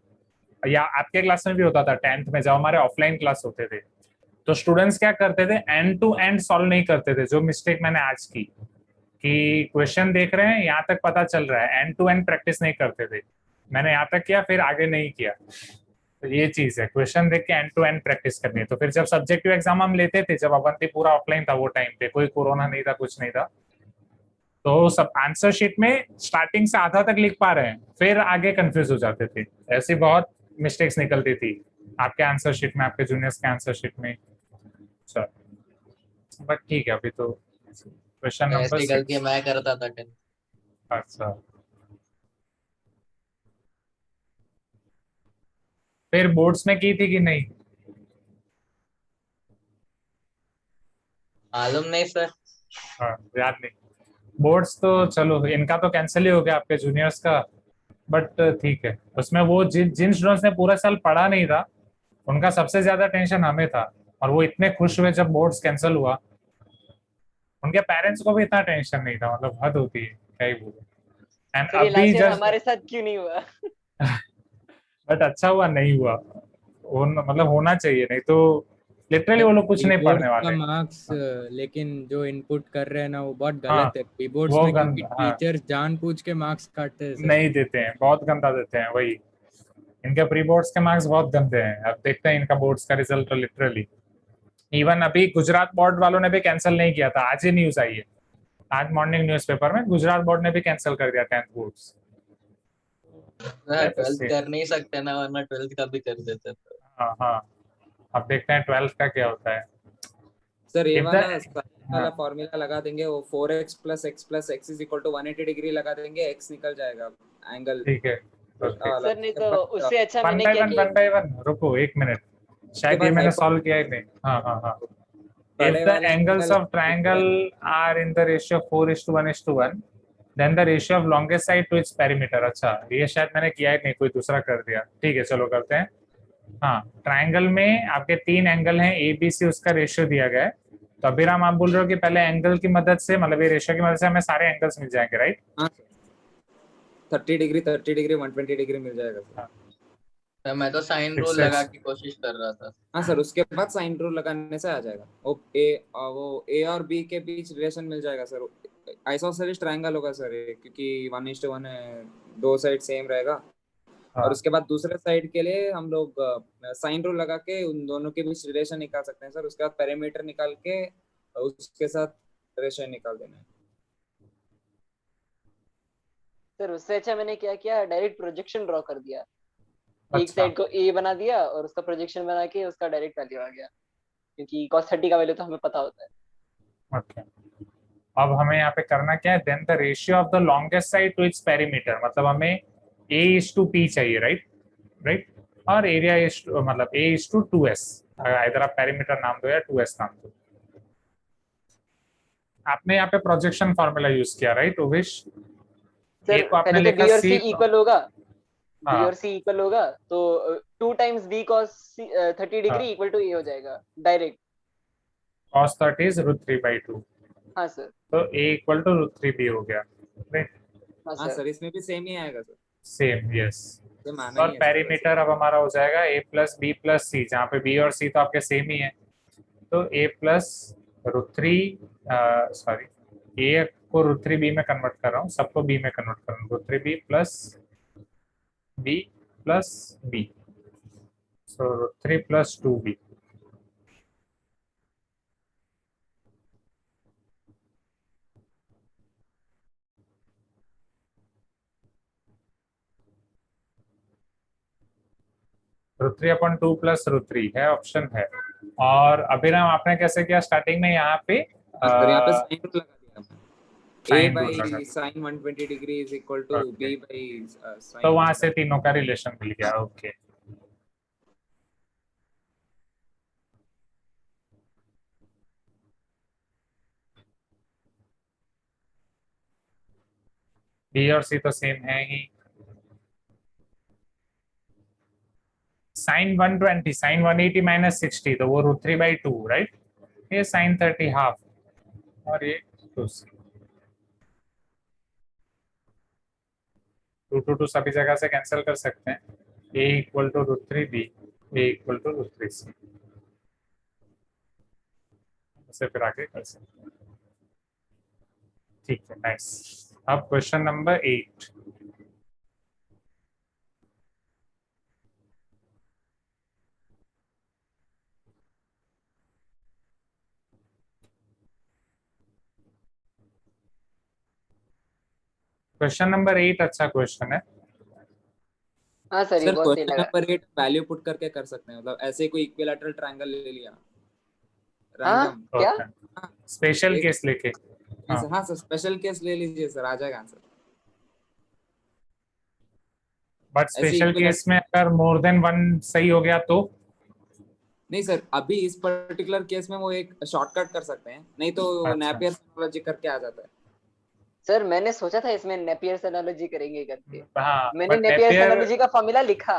या आपके क्लास में भी होता था 10th में, जब हमारे ऑफलाइन क्लास होते थे तो स्टूडेंट्स क्या करते थे, एंड टू एंड सॉल्व नहीं करते थे। जो मिस्टेक मैंने आज की कि क्वेश्चन देख रहे हैं यहाँ तक पता चल रहा है, एंड टू एंड प्रैक्टिस नहीं करते थे। मैंने यहाँ तक किया फिर आगे नहीं किया। तो ये चीज है, क्वेश्चन देख के एंड टू एंड प्रैक्टिस करनी है। तो फिर जब सब्जेक्टिव एग्जाम हम लेते थे, जब अवंती पूरा ऑफलाइन था वो टाइम पे, कोई कोरोना नहीं था कुछ नहीं था, तो सब आंसर शीट में स्टार्टिंग से आधा तक लिख पा रहे हैं, फिर आगे कंफ्यूज हो जाते थे। ऐसी बहुत मिस्टेक्स निकलती थी आपके आंसर शीट में, आपके जूनियर्स के आंसर शीट में। अच्छा बट ठीक है, अभी तो क्वेश्चन नंबर ऐसी गलती 6। मैं करता था कल। अच्छा फिर बोर्ड्स में की थी कि नहीं? मालूम नहीं सर। हाँ याद नहीं। बोर्ड्स तो चलो इनका तो कैंसिल ही हो गया, आपके जूनियर्स का। बट ठीक है, उसमें वो जिन जिन स्टूडेंट्स ने पूरा साल पढ़ा नहीं था उनका सबसे ज्यादा टेंशन हमें था, और वो इतने खुश हुए जब बोर्ड्स कैंसिल हुआ। उनके पेरेंट्स को भी इतना टेंशन नहीं था, मतलब हद होती है, क्या ही बोले। एंड सर ये अभी लास्ट ईयर जस्ट हमारे साथ क्यों नहीं हुआ? बट अच्छा हुआ नहीं हुआ, मतलब होना चाहिए, नहीं तो लिटरली वो लोग कुछ नहीं कीबोर्ड्स पढ़ने का वाले। मार्क्स लेकिन जो इनपुट कर रहे हैं ना वो बहुत हाँ गलत है कीबोर्ड्स वो में, क्योंकि गंदा, हाँ टीचर्स जानबूझ के मार्क्स काटते हैं सर। नहीं देते हैं, बहुत गंदा देते हैं। वही इनके प्री बोर्ड्स के मार्क्स बहुत गंदे हैं। अब देखते हैं इनका बोर्ड्स का रिजल्ट लिटरली। इवन अभी गुजरात बोर्ड वालों ने भी कैंसिल नहीं किया था, आज ही न्यूज आई है, आज मॉर्निंग न्यूज़पेपर में गुजरात बोर्ड ने भी कैंसिल कर दिया 10th बोर्ड्स। 12th कर नहीं सकते ना, वरना 12th का भी कर देते थे। हाँ हाँ अब देखते हैं 12th का क्या होता है। सर ये If वाला the- वाला हाँ, फॉर्मूला लगा देंगे, वो 4x plus x is equal to 180 degree लगा देंगे, x निकल जाएगा एंगल ठीक है ओके। वाला। सर नहीं तो उससे अच्छा वन मैंने बाय क्या वन किया, वन बाय वन, रुको एक मिनट, शायद ये बाद मैंने hypo- सॉल्व किया ही नहीं। हाँ हाँ हाँ। If बड़े the वाले angles angle of triangle are in the ratio 4:1:1, then the ratio of longest side to its perimeter। अच्छा ये शायद मैंने किया ही नहीं, कोई दूसरा कर दिया। ठीक है चलो करते हैं। हाँ ट्राइंगल में आपके 3 एंगल हैं ए बी सी, उसका रेशियो दिया गया है। तो अभिराम आप बोल रहे हो कि पहले एंगल की मदद से, मतलब ये रेशियो की मदद से हमें सारे एंगल्स मिल जाएंगे, राइट? हाँ 30 डिग्री 120 डिग्री मिल जाएगा सर। तो मैं तो साइन रूल 6x लगा की कोशिश कर रहा था। हाँ सर, उसके बाद साइन रूल लगाने से आ जाएगा, वो ए और बी के बीच रिलेशन मिल जाएगा सर। आइसोसेलेस ट्रायंगल होगा सर ये, क्योंकि 1:1 है, दो साइड सेम रहेगा। और उसके बाद दूसरे साइड के लिए हम लोग साइन रूल लगा के उन दोनों के बीच रिलेशन निकाल सकते हैं सर। उसके बाद पेरीमीटर निकाल के उसके साथ रेशियो निकाल देना है। सर उससे अच्छा मैंने क्या किया, डायरेक्ट प्रोजेक्शन ड्रॉ कर दिया। एक अच्छा साइड को ए बना दिया और उसका प्रोजेक्शन बना के उसका डायरेक्ट वैल्यू आ गया, क्योंकि cos 30 का वैल्यू तो हमें पता होता है। ओके। अब हमें यहाँ पे करना क्या है, then the ratio of the longest side to its perimeter, मतलब हमें a इज टू p चाहिए, राइट राइट, और एरिया इज मतलब a इज टू 2s, इधर आप पेरीमीटर नाम दो या 2s नाम दो। आपने यहाँ पे प्रोजेक्शन फॉर्मूला यूज किया, राइट ओविश? सर a को आपने पहले तो लिखा बी और c, सी इक्वल होगा, बी हाँ और सी इक्वल होगा तो 2 times B cos 30 degree equal to A हो जाएगा डायरेक्ट। cos 30 is √3/2, हाँ सर। तो a इक्वल टू √3b हो गया, राइट? हाँ हाँ सर। सर, इसमें भी सेम ही आएगा सर, सेम, यस। सेम आना और ही है सर वैसे। पेरीमीटर अब हमारा हो जाएगा a प्लस बी प्लस सी, जहाँ पे b और c तो आपके सेम ही है, तो a प्लस √3, सॉरी a को √3b में कन्वर्ट कर रहा हूँ, सबको b में कन्वर्ट कर रहा हूँ, √3b plus b plus b, सो √3 प्लस 2b। √3/2 प्लस √3 है, ऑप्शन है। और अभिराम आपने कैसे किया स्टार्टिंग में यहाँ पे? हाँ सर, यहाँ पे साइन रूल लगा दिया हमने। a साइन रूल लगा, by sine 120 degree is equal to Okay. b by तो साइन। वहां से तीनों का रिलेशन मिल गया, ओके। बी और सी तो सेम है ही। साइन 120, साइन 180 माइनस 60, तो वो √3/2, राइट? ये साइन 30 हाफ, और ये 2c, 2 सभी जगह से कैंसिल कर सकते हैं, a equal to √3b, a equal to √3c, उसे फिर आगे कर सकते हैं। ठीक है, नाइस। अब क्वेश्चन नंबर 8। क्वेश्चन नंबर 8 अच्छा क्वेश्चन है। हाँ सर ये सर बहुत सही क्वेश्चन लगा। नंबर 8 वैल्यू पुट करके कर सकते हैं, मतलब ऐसे कोई इक्विलैटरल ट्रायंगल ले लिया हाँ रैंडम। क्या? हाँ स्पेशल केस लेके, हाँ हाँ सर, स्पेशल केस ले लीजिए सर, आ जाएगा आंसर। बट ऐसे स्पेशल इक्विलैटरल केस में अगर मोर देन वन सही हो गया तो? नहीं सर, अभी इस पर्टिकुलर केस में वो एक शॉर्टकट कर सकते हैं, नहीं तो अच्छा। नेपियर एनालॉजी करके आ जाता है। सर मैंने सोचा था इसमें नेपियर्स एनालॉजी करेंगे करके, हाँ मैंने बट नेपियर्स नेपियर, एनालॉजी का फॉर्मूला लिखा,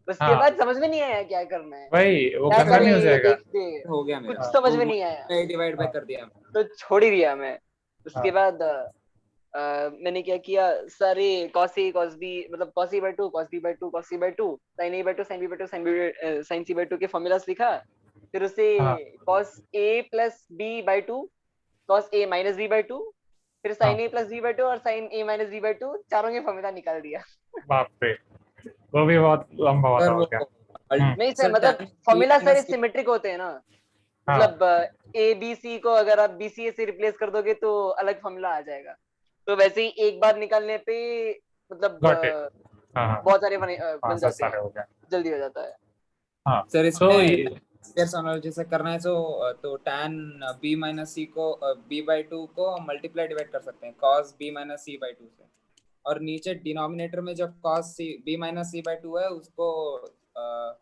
उसके हाँ बाद समझ में नहीं आया क्या करना है, वही वो क्या गंदा नहीं हो करें ये जाएगा? देखते हो गया कुछ मेरा, समझ वो में नहीं आया, डिवाइड बाय हाँ। कर दिया। तो छोड़ ही दिया मैं। उसके हाँ। बाद मैंने क्या किया, सारे cos a cos b मतलब cos a by 2 cos b by 2 cos c by 2 sin a by 2 sin b by 2 sin c by 2 के फॉर्मूलास लिखा, फिर उसे हाँ। cos a plus b by 2 cos a minus b by 2 फिर हाँ। sin a plus b by 2 और sin a minus b by 2 चारों के फॉर्मूला निकाल दिया। बाप रे, वो भी बहुत लंबा होता सर हो वो गया। नहीं सर सर मतलब tan फॉर्मूला b सारे minus c सिमेट्रिक होते हैं ना, हाँ मतलब ए बी सी को अगर आप बी सी ए से रिप्लेस कर दोगे तो अलग फॉर्मूला आ जाएगा, तो वैसे ही एक बार निकालने पे मतलब गॉट इट, हाँ हाँ बहुत सारे हाँ बन सब जाते हैं, सारे हो गए। जल्दी हो जाता है। हाँ सर तो इसमें ये, नेपियर एनालॉजी से करना है तो tan b minus c को b by 2 को मल्टीप्लाई डिवाइड कर सकते हैं cos b minus c by 2 से, और नीचे डिनोमिनेटर में जो cos c b minus c by 2 है उसको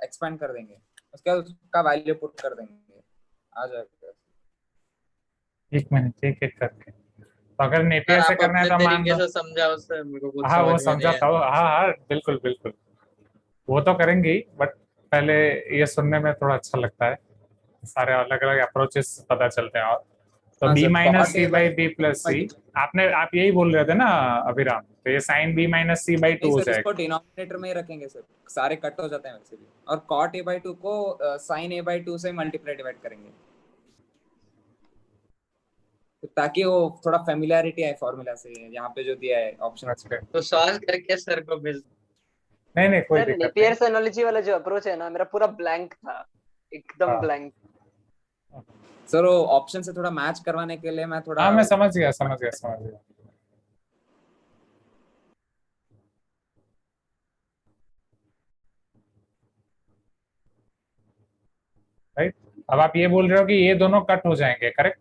एक्सपेंड कर देंगे, उसका उसका वैल्यू पुट कर देंगे, आ जाएगा। एक मिनट एक एक करके, तो अगर सर नेपियर से आप करना है अपने तो मान तरीके लो, से समझाओ सर, मेरे को कुछ हाँ वो समझ में नहीं समझाता आया। हूँ, हाँ हाँ बिल्कुल बिल्कुल, वो तो करेंगे ही, बट पहले ये सुनने में थोड़ा अच्छा लगता है, सारे अलग अलग अप्रोचेस पता चलते हैं। और तो हाँ b sir, minus cot C a by by B plus C, आप यही बोल रहे थे ना अभिराम, तो ये sine b minus C by 2 नहीं हो सर, इसको जाएगा। डिनोमिनेटर में ही रखेंगे सर, सारे कट हो जाते हैं वैसे भी, और cot a by 2 को sin a by 2 से मल्टीप्लाई डिवाइड करेंगे, तो ताकि वो थोड़ा फेमिलियरिटी आए फॉर्मूला से, यहाँ पे जो दिया है ऑप्शन ओके, में। तो सॉल्व करके सर को भेज। नहीं नहीं कोई सर दिक्कत नहीं। नेपियर्स एनालॉजी वाला जो अप्रोच है ना, मेरा पूरा ब्लैंक था, एकदम हाँ ब्लैंक। सर वो ऑप्शन से थोड़ा मैच करवाने के लिए मैं थोड़ा हाँ मैं समझ गया समझ गया समझ गया। राइट। अब आप ये बोल रहे हो कि ये दोनों कट हो जाएंगे, करेक्ट?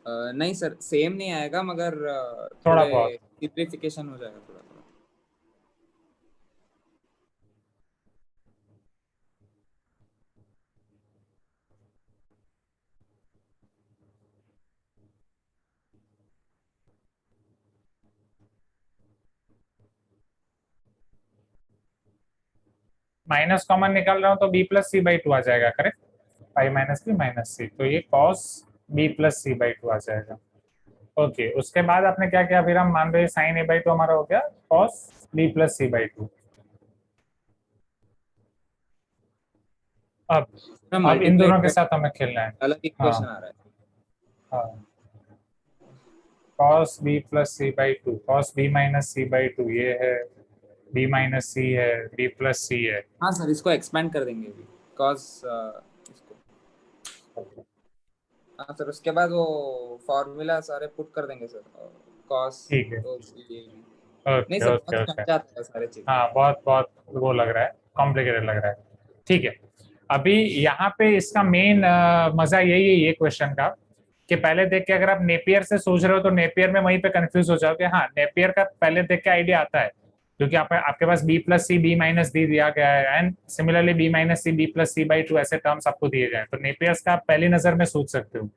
नहीं सर, सेम नहीं आएगा, मगर थोड़ा थोड़े बहुत। सिंप्लीफिकेशन हो जाएगा थोड़ा थोड़ा। माइनस कॉमन निकाल रहा हूँ तो B plus C by two आ जाएगा, correct? Five minus B minus C, तो ये cos B plus C by two आ जाएगा। ओके, उसके बाद आपने क्या किया? फिर हम मान रहे साइन ए बाई टू हमारा हो गया cos B plus C by two. अब हम अब इन दोनों के मल्टीप्लाई साथ हमें खेलना है। अलग इक्वेशन आ रहा है। हाँ, cos B plus C by two, cos B minus C by two ये है, बी माइनस सी है, बी प्लस सी है। हाँ सर, इसको एक्सपेंड कर देंगे अभी cos इसको। हाँ सर, उसके बाद वो फॉर्मूला सारे पुट कर देंगे सर, cos ठीक है। तो ये नहीं ओके सर, ओके बहुत ओके। समझ आता है सारे चीज। हाँ, बहुत बहुत वो लग रहा है, कॉम्प्लिकेटेड लग रहा है। ठीक है, अभी यहाँ पे इसका मेन मजा यही है ये क्वेश्चन का, कि पहले देख के अगर आप नेपियर से सोच रहे हो तो नेपियर में वहीं पे कंफ्यूज हो जाओगे। हाँ, नेपियर का पहले देख के आइडिया आता है, क्योंकि आपके पास B plus C B minus D दिया गया है, and similarly B minus C B plus C by two, ऐसे टर्म्स आपको दिए गए हैं, तो नेपियर्स का आप पहली नजर में सोच सकते हो।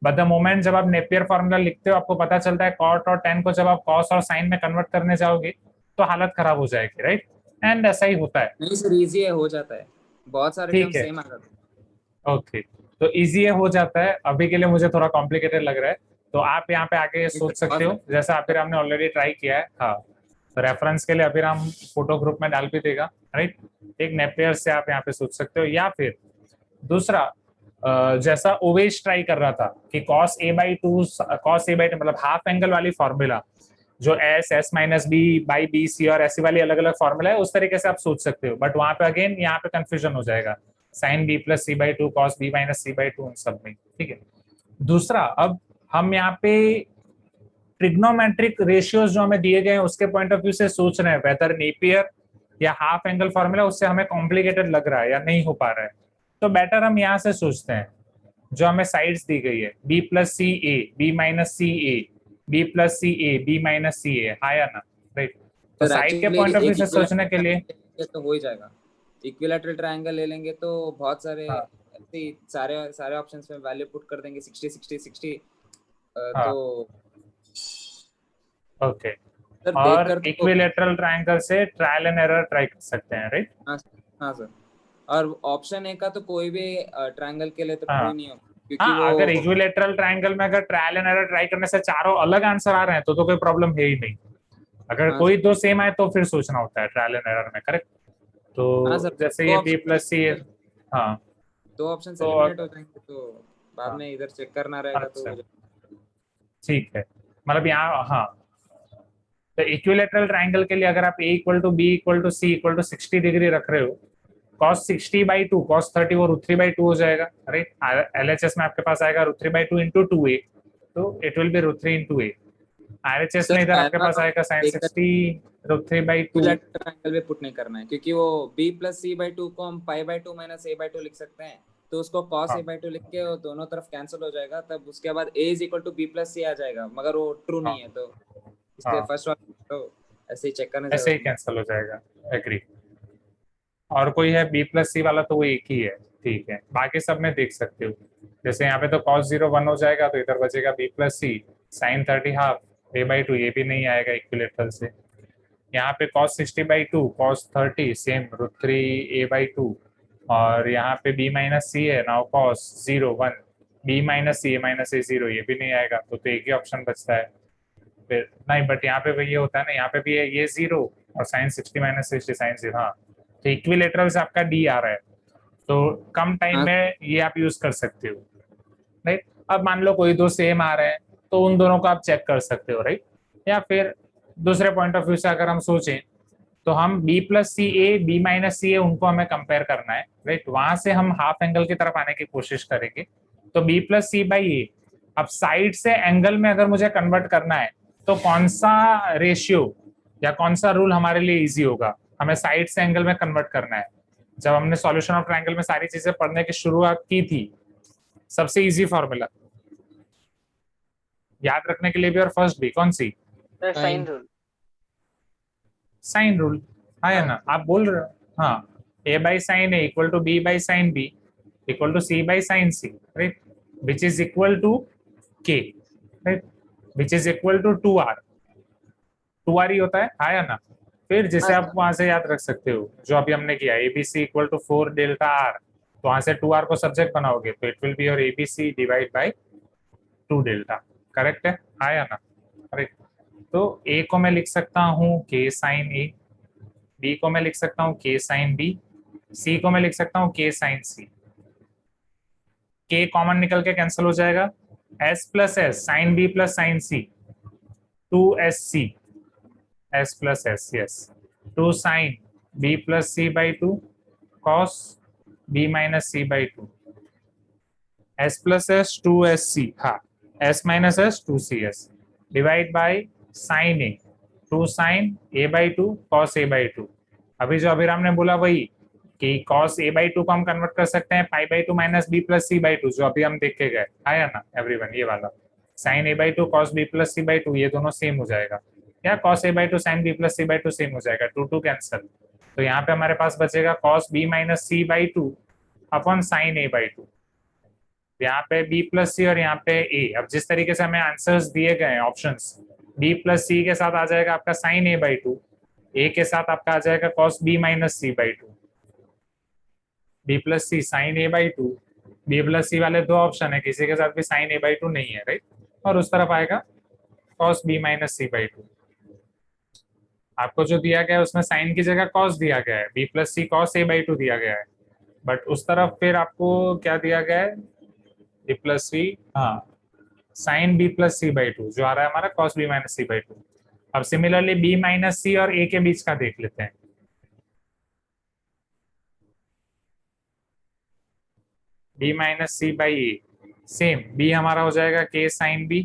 बट द मोमेंट जब आप नेपियर फॉर्मूला लिखते हो, आपको पता चलता है कॉट और टेन को जब आप कॉस और साइन में कन्वर्ट करने जाओगे तो हालत खराब हो जाएगी, राइट? एंड ऐसा ही होता है। नहीं सर, इजी है, हो जाता है, बहुत सारे टर्म ठीक है, सेम आ जाते हैं। ओके, तो इजी हो जाता है। अभी के लिए मुझे थोड़ा कॉम्प्लिकेटेड लग रहा है, तो आप यहाँ पे आके सोच सकते हो, जैसा अभी हमने ऑलरेडी ट्राई किया है। हाँ, तो रेफरेंस के लिए अभी हम फोटो ग्रुप में डाल भी देगा, राइट? एक नेपियर से आप यहाँ पे सोच सकते हो, या फिर दूसरा जैसा ओवेज ट्राई कर रहा था कि cos A by two, cos A by two मतलब हाफ एंगल वाली फॉर्मूला, जो S S minus B by B C और ऐसी वाली अलग अलग फॉर्मूला है, उस तरीके से आप सोच सकते हो। बट वहां पे अगेन यहाँ पे कंफ्यूजन हो जाएगा, sine B plus C by two, cos B minus C by two, उन सब में। ठीक है, दूसरा, अब हम यहाँ पे ट्रिग्नोमेट्रिक रेशियोज जो हमें दिए गए हैं उसके पॉइंट ऑफ व्यू से सोच रहे हैं, वेदर नेपियर या हाफ एंगल फॉर्मूला उससे हमें कॉम्प्लिकेटेड लग रहा है या नहीं हो पा रहा है, तो बेटर हम यहाँ से सोचते हैं, जो हमें साइड्स दी गई है, B plus C A B minus C A, B plus C A B minus C A, हाँ या ना, राइट? तो सर साइड के एक्चुअली पॉइंट ऑफ व्यू एक से सोचने के लिए तो हो ही जाएगा। इक्विलैटरल ट्रायंगल ले लेंगे तो बहुत सारे हाँ, ऐसे ही सारे सारे ऑप्शंस में वैल्यू पुट कर देंगे 60 60 60। हाँ, तो ओके, सर और देखकर तो इक्विलेटरल ट्रायंगल से ट्रायल एंड एरर ट्राई कर सकते हैं, राइट? हाँ हाँ सर, और ऑप्शन ए का तो कोई भी ट्रायंगल के लिए तो हाँ, ट्रू नहीं होगा, क्योंकि हाँ, अगर वो इक्विलेटरल ट्रायंगल में अगर ट्रायल एंड एरर ट्राई करने से चारों अलग आंसर आ रहे हैं तो कोई प्रॉब्लम है ही नहीं। अगर हाँ कोई सर, दो सेम आए तो फिर सोचना होता है ट्रायल एंड एरर में, करेक्ट? हाँ तो सर, जैसे दो ये बी ऑप्शन प्लस सी, हाँ, दो ऑप्शन तो एलिमिनेट हो जाएंगे, तो बाद हाँ, में इधर चेक करना रहेगा तो अच्छा, ठीक है, मतलब यहाँ, हाँ, तो इक्विलेटरल ट्रायंगल के लिए अगर आप A equal to B equal to C equal to 60 degree रख रहे हो, कॉस 60 बाई टू कॉस 30 वो रूट 3 बाई टू हो जाएगा, राइट? एलएचएस में आपके पास आएगा root 3 by two into two A, तो it will be root 3 into A. RHS में सर इधर आपके पहला पास आएगा साइन एक 60 root 3 by two. Equilateral triangle में पुट नहीं करना है, क्योंकि वो b plus C by two को हम pi by two minus A by two लिख सकते हैं, तो उसको cos हाँ, a बाई टू लिख के वो दोनों तरफ कैंसिल हो जाएगा, तब उसके बाद a is equal to b plus C आ जाएगा, मगर वो ट्रू हाँ, नहीं है, तो इसलिए हाँ, फर्स्ट वाला तो ऐसे ही चेक करने ऐसे ही से कैंसिल हो जाएगा, एग्री। और कोई है बी प्लस सी वाला तो वो एक ही है, ठीक है, बाकी सब में देख सकते हो। जैसे यहाँ पे तो कॉस 0 1 हो जाएगा, तो इधर बचेगा B plus C, sine 30 half A by two, ये भी नहीं आएगा इक्विलेटरल से। यहाँ पे cos 60 by two cos 30 same root 3 A by two, और यहाँ पे b माइनस सी है, now cos 0 1 b minus C A minus A 0, ये भी नहीं आएगा, तो एक ही ऑप्शन बचता है फिर। नहीं, बट यहाँ पे भी ये होता है ना, यहाँ पे भी है ये 0 और साइन 60 माइनस 60 साइन 0, हाँ, तो इक्विलेटरल से आपका डी आ रहा है, तो कम टाइम हाँ में ये आप यूज कर सकते हो, राइट? अब मान लो कोई दो सेम आ रहे हैं तो उन दोनों को आप चेक कर सकते हो, राइट? या फिर दूसरे पॉइंट ऑफ व्यू से अगर हम सोचें तो हम B plus C A B minus C A उनको हमें कंपेयर करना है, राइट? वहां से हम हाफ एंगल की तरफ आने की कोशिश करेंगे, तो बी प्लस सी बाई ए, अब साइड से एंगल में अगर मुझे कन्वर्ट करना है तो कौन सा रेशियो या कौन सा रूल हमारे लिए इजी होगा? हमें साइड से एंगल में कन्वर्ट करना है, जब हमने सॉल्यूशन ऑफ ट्रायंगल में सारी चीजें पढ़ने की शुरुआत की थी, सबसे इजी फॉर्मूला याद रखने के लिए भी और फर्स्ट भी कौन सी? Sir Sine. Sine rule. Sine rule. हाँ है ना, आप बोल रहे हो। हाँ, a by sin a equal to b by sin b equal to c by sin c, right? Which is equal to k, right? Which is equal to 2r. 2r ही होता है, हाँ या ना? फिर जिसे हाँ, आप वहां से याद रख सकते हो, जो अभी हमने किया abc equal to 4 delta r, तो वहां से 2r को सब्जेक्ट बनाओगे तो it will be your abc divide by 2 delta. Correct है, हाँ या ना? करेक्ट। तो a को मैं लिख सकता हूँ k साइन a, b को मैं लिख सकता हूँ k साइन b, c को मैं लिख सकता हूँ k sine c। k common निकल के कैंसिल हो जाएगा, s plus S sine b plus sine c, 2sc, s plus S, yes, 2 sine b plus c by 2 cos b minus c by 2, s plus S 2sc, हाँ, s minus S 2cs divide by sine A, 2 sine a by 2 cos a by 2। अभी जो अभिराम ने बोला वही कि cos a by 2 को हम convert कर सकते हैं पाई by 2 minus b plus c by 2, जो अभी हम देख के गए, आया ना एवरीवन? ये वाला sine a by 2 cos b plus c by 2, ये दोनों सेम हो जाएगा, या cos a by 2 sine b plus c by 2 same हो जाएगा, 2 2 कैंसिल। तो यहाँ पे हमारे पास बचेगा cos b minus c by 2 upon sine a by 2। यहाँ पे b प्लस सी और यहाँ पे a। अब जिस तरीके से हमें आंसर्स दिए गए हैं ऑप्शंस, b प्लस सी के साथ आ जाएगा आपका साइन a बाई 2, a के साथ आपका आ जाएगा cos b minus c by 2, b plus C sine a by 2, b plus C वाले दो ऑप्शन है, किसी के साथ भी साइन a बाई 2 नहीं है, राइट? और उस तरफ आएगा cos b minus c by 2। आपको जो दिया गया है उसमें साइन की जगह cos दिया गया है, b plus C cos a by 2 दिया गया है, बट उस तरफ फिर आपको क्या दिया गया है? b प्लस सी, हाँ, sine b plus C by 2, जो आ रहा है हमारा cos b minus C by 2। अब सिमिलरली b माइनस सी और a के बीच का देख लेते हैं। b minus C by A, same, b हमारा हो जाएगा k sine b,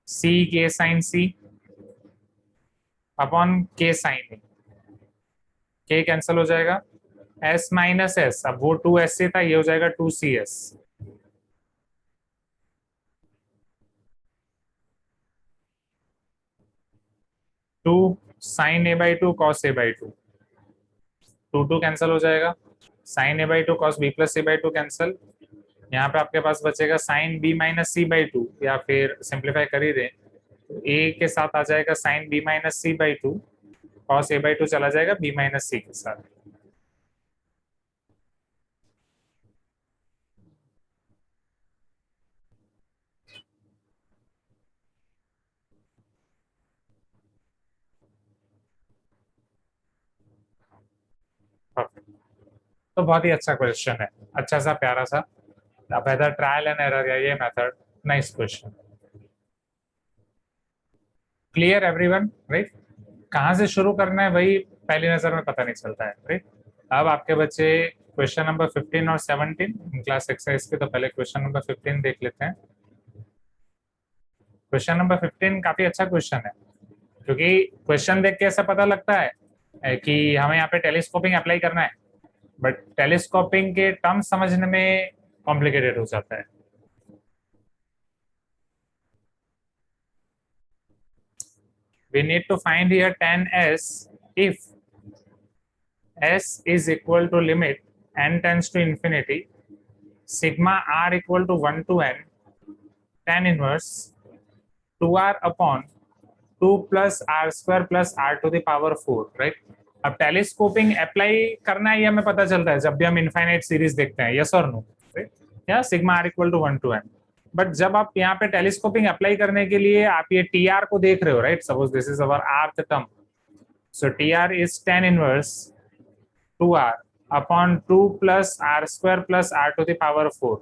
c k sine c upon k sine A, k cancel हो जाएगा, s माइनस एस, अब वो 2sc था, ये हो जाएगा 2cs, two sine A by 2 cos A by 2, 2 2 cancel हो जाएगा, sine A by 2 cos B plus C by 2 cancel. यहाँ पे आपके पास बचेगा sine B minus C by 2, या फिर सिंप्लीफाई कर ही दें तो ए के साथ आ जाएगा sine B minus C by 2, cos A by 2 चला जाएगा बी माइनस सी के साथ। तो बहुत ही अच्छा क्वेश्चन है, अच्छा सा प्यारा सा, वेदर ट्रायल एंड एरर या ये method, nice question. Clear everyone, right? कहाँ से शुरू करना है वही पहली नजर में पता नहीं चलता है, राइट? अब आपके बच्चे क्वेश्चन नंबर 15 और 17 क्लास एक्सरसाइज के, तो पहले क्वेश्चन नंबर 15 देख लेते हैं। क्वेश्चन नंबर 15 काफी अच्छा क्वेश्चन है, क्योंकि क्वेश्चन देख के ऐसा पता लगता है कि हमें यहाँ पे टेलीस्कोपिंग अप्लाई करना है, बट टेलीस्कोपिंग के टर्म्स समझने में कॉम्प्लिकेटेड हो जाता है। We need to find here tan s if s is equal to limit n tends to infinity sigma r equal to 1 to n tan inverse 2r upon 2 plus r square plus r to the power 4, right? अब telescoping apply करना है ये हमें पता चलता है जब भी हम इनफाइनाइट सीरीज देखते हैं, यस और नो, या sigma r equal to 1 to n। But जब आप यहाँ पे टेलीस्कोपिंग अप्लाई करने के लिए आप ये टी आर को देख रहे हो, right? Suppose this is our rth term, so T R is tan inverse 2r upon 2 plus r square plus r to the power 4।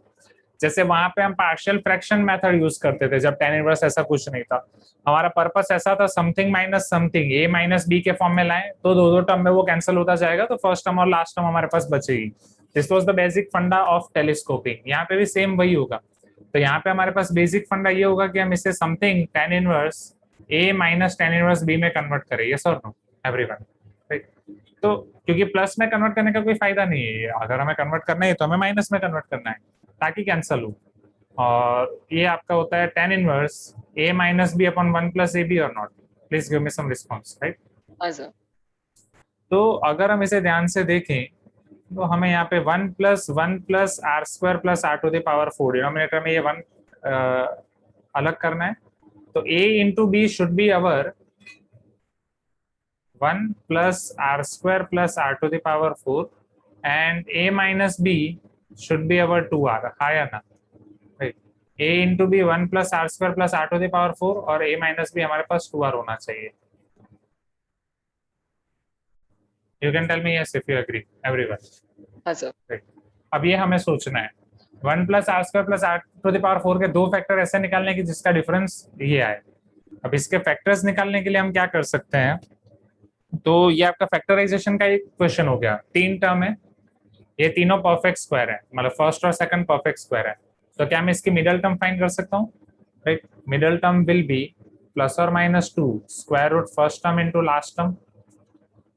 जैसे वहां पे हम पार्शियल फ्रैक्शन मेथड यूज करते थे जब tan इनवर्स ऐसा कुछ नहीं था, हमारा पर्पस ऐसा था something minus something a minus B के फॉर्म में लाएं, तो दो दो टर्म में वो कैंसिल होता जाएगा, तो फर्स्ट टर्म और लास्ट टर्म हमारे पास बचेगी। दिस वाज द बेसिक फंडा ऑफ टेलीस्कोपिंग। यहाँ पे भी सेम वही होगा। तो यहाँ पे हमारे पास बेसिक फंडा ये होगा कि हम इसे something tan inverse a minus tan inverse b में कन्वर्ट करें, यस और नो एवरीवन, राइट? तो क्योंकि प्लस में कन्वर्ट करने का कोई फायदा नहीं है, अगर हमें कन्वर्ट करना है तो हमें माइनस में कन्वर्ट करना है ताकि कैंसल हो। और ये आपका होता है tan inverse a minus B upon 1 plus A B और not. Please give me some response, right. हाँ सर। तो अगर हम इसे ध्यान से देखें तो हमें यहाँ पे 1 plus R square plus R to the power 4 denominator में ये 1 अलग करना है। तो a into B should be our 1 plus R square plus R to the power 4 and a minus B should be our 2r, हाँ या ना। a into B 1 plus R square plus R to the power 4 और a minus B हमारे पास 2r होना चाहिए। You can tell me yes if you agree everyone. हाँ sir. अब ये हमें सोचना है 1 plus R square plus R to the power 4 के दो फैक्टर ऐसे निकालने की जिसका डिफरेंस ये आए। अब इसके फैक्टर्स निकालने के लिए हम क्या कर सकते हैं, तो ये आपका फैक्टराइजेशन का एक क्वेश्चन हो गया। 3 टर्म है, ये तीनों परफेक्ट स्क्वायर है, मतलब फर्स्ट और सेकंड परफेक्ट स्क्वायर है। तो क्या मैं इसकी मिडल टर्म फाइंड कर सकता हूँ, right. Middle term will be plus और minus 2 square root first term into last term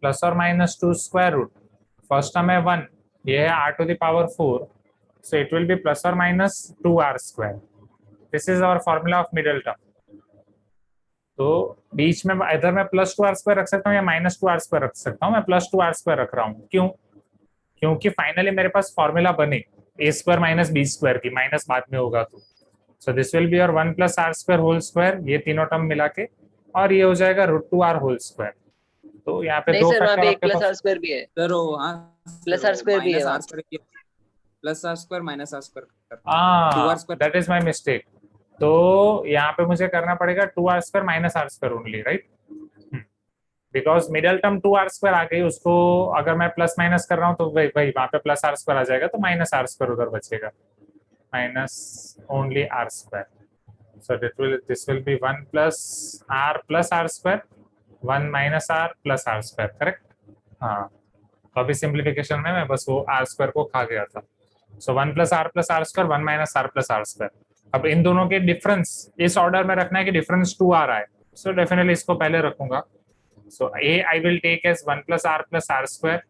plus और minus 2 square root first term है 1, ये है r to the power 4, so it will be plus or minus 2r square. This is our formula of middle term. तो बीच में इधर मैं plus 2r square रख सकता हूँ या माइनस 2r स्क्वायर रख सकता हूँ। मैं प्लस 2r स्क्वायर रख रहा हूँ, क्यों? क्योंकि फाइनली मेरे पास फॉर्मूला बने a square minus B square की, माइनस बाद में होगा तो। So this will be your 1 plus R square whole square, ये तीनों टर्म मिला के, और ये हो जाएगा √2r होल स्क्वायर। तो यहाँ पे नहीं दो सर, वहाँ फैक्टर पे एक आपके प्लस पास आर स्क्वायर भी है। सर वो हाँ प्लस आर स्क्वायर भी है वहाँ पे। Plus R square minus R square, 2r square. That is my mistake. तो यहाँ पे मुझे करना पड़ेगा 2r square minus R square only, right. Because middle term 2r square आ गई, उसको अगर मैं प्लस माइनस कर रहा हूँ तो वही वहाँ पे प्लस आर स्क्वायर आ जाएगा, तो माइनस आर स्क्वायर उधर बचेगा, minus only R square. So this will be 1 plus R square 1 minus R plus R square, correct. हाँ, तो अभी सिंप्लीफिकेशन में मैं बस वो आर स्क्वायर को खा गया था। So 1 plus R square 1 minus R plus R square. अब इन दोनों के डिफरेंस इस ऑर्डर में रखना है कि डिफरेंस 2r आए, सो डेफिनेटली इसको पहले रखूंगा। सो a I will take as 1 plus r square,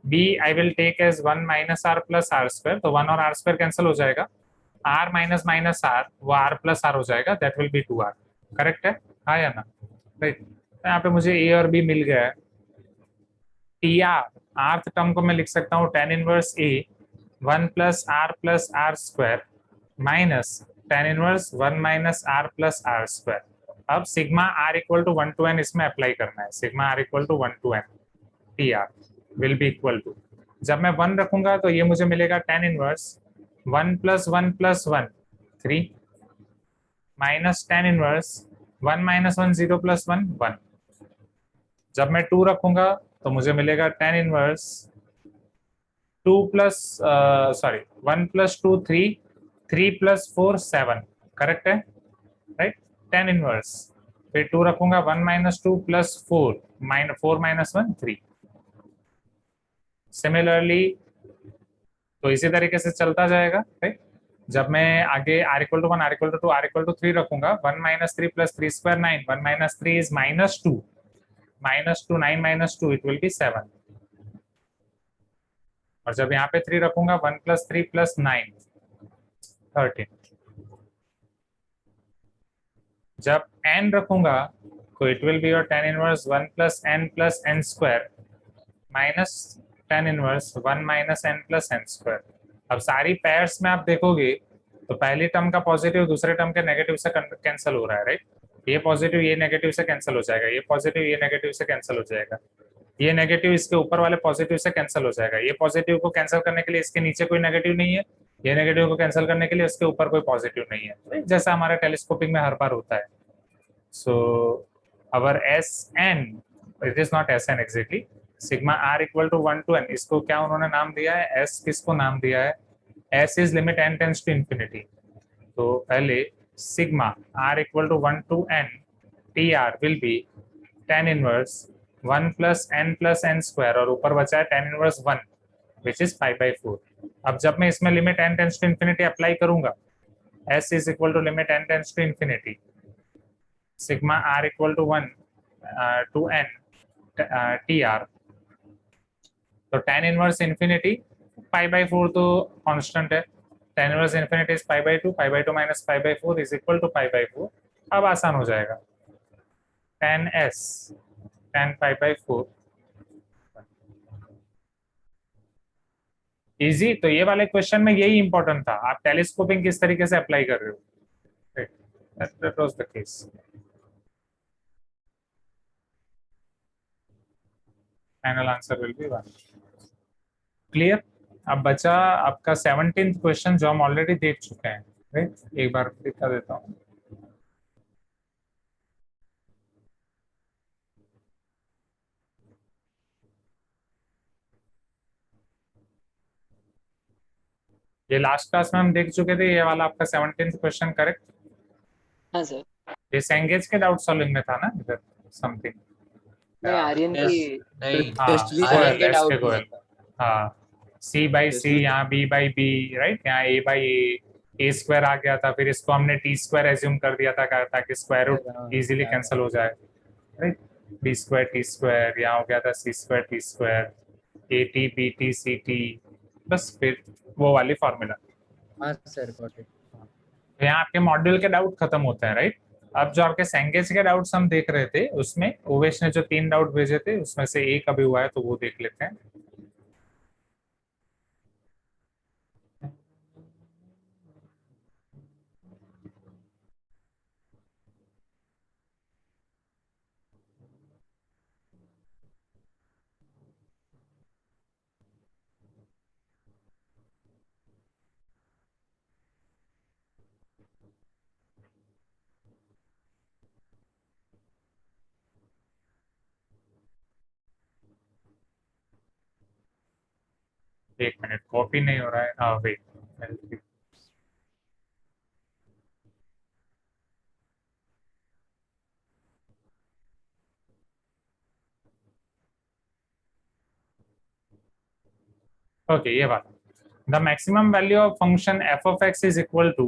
b I will take as 1 minus r plus r square, तो 1 और r square कैंसिल हो जाएगा, r माइनस माइनस r वो r प्लस r हो जाएगा, that will be 2r, correct है, हाँ या ना, राइट। यहाँ पे मुझे a और b मिल गया है। tr आर्थ टर्म को मैं लिख सकता हूँ tan inverse a 1 plus r square minus tan inverse 1 minus r square. अब sigma r equal to 1 to n इसमें अप्लाई करना है। Sigma r equal to 1 to n tr will be equal to, जब मैं 1 रखूंगा तो ये मुझे मिलेगा tan inverse 1 plus 1 plus 1 3 minus tan inverse 1 minus 1 0 plus 1 1। जब मैं 2 रखूंगा तो मुझे मिलेगा tan inverse 2 plus 1 plus 2 3 3 plus 4 7, correct है, राइट। tan इनवर्स फिर 2 रखूंगा 1 माइनस 2 प्लस 4 माइनस 1 3। सिमिलरली तो इसी तरीके से चलता जाएगा, राइट। जब मैं आगे r equal to 1 r equal to 2 r equal to 3 रखूंगा 1 minus 3 plus 3 square 9 1 minus 3 is minus 2 9 minus 2 it will be 7। और जब यहाँ पे 3 रखूंगा 1 प्लस 3 प्लस 9 13। जब n रखूंगा तो it will be your tan inverse 1 plus n square minus tan inverse 1 minus n plus n square. अब सारी पेयर्स में आप देखोगे तो पहली टर्म का पॉजिटिव दूसरे टर्म के नेगेटिव से कैंसिल हो रहा है, राइट। ये पॉजिटिव ये नेगेटिव से कैंसिल हो जाएगा, ये पॉजिटिव ये नेगेटिव से कैंसिल हो जाएगा, ये नेगेटिव इसके ऊपर वाले पॉजिटिव से कैंसिल हो जाएगा, ये पॉजिटिव को कैंसिल करने के लिए इसके नीचे कोई नेगेटिव नहीं है, ये नेगेटिव को कैंसिल करने के लिए इसके ऊपर कोई पॉजिटिव नहीं है, जैसा हमारे टेलीस्कोपिंग में हर बार होता है। So our Sn, it is not Sn exactly, sigma r equal to 1 to n, इसको क्या उन्होंने नाम दिया है, s किसको नाम दिया है, s is limit n tends to infinity. तो पहले sigma r equal to 1 to n tr will be tan inverse 1 plus n square और ऊपर बचा है tan इनवर्स 1 विच इज 5/4। अब जब मैं इसमें limit n tends to infinity apply करूंगा, s is equal to limit n tends to infinity sigma r equal to 1 to n tr तो tan inverse infinity pi by 4 तो constant है, tan inverse infinity is pi by 2 minus pi by 4 is equal to pi by 4। अब आसान हो जाएगा, tan s tan pi by 4 easy. तो ये वाले क्वेश्चन में यही इंपॉर्टेंट था, आप टेलीस्कोपिंग किस तरीके से अप्लाई कर रहे हो। That was the case. Final answer will be 1. Clear? अब बचा आपका 17th क्वेश्चन जो हम ऑलरेडी देख चुके हैं, राइट? एक बार दिखा देता हूँ। ये लास्ट क्लास में हम देख चुके थे, ये वाला आपका 17th क्वेश्चन, करेक्ट? हाँ सर। ये सेंगेज के डाउट सॉल्विंग में था ना इधर समथिंग। नहीं आर्यन Yes. की नहीं हाँ टेस्ट भी आर्यन गोयल, के एस डाउट के में गोयल। था। हाँ सी बाई सी, यहाँ बी बाई बी, राइट? यहाँ ए बाई ए स्क्वायर आ गया था, फिर इसको हमने टी स्क्वायर एज्यूम कर दिया था ताकि स्क्वायर रूट इजीली कैंसिल हो जाए, right? B square T square, यहाँ हो गया था C square T square, A T B T C T, बस फिर वो वाली फॉर्मूला। हाँ सर, गॉट इट। तो यहाँ आपके मॉड्यूल के डाउट खत्म होते हैं, राइट? अब जो आपके सेंगेज के डाउट्स हम देख रहे थे, उसमें ओवेश ने जो 3 डाउट भेजे थे उसमें से एक अभी हुआ है, तो वो देख लेते हैं। एक मिनट, कॉपी नहीं हो रहा है। हाँ वेट, ओके ये बात। The maximum value of function F of X is equal to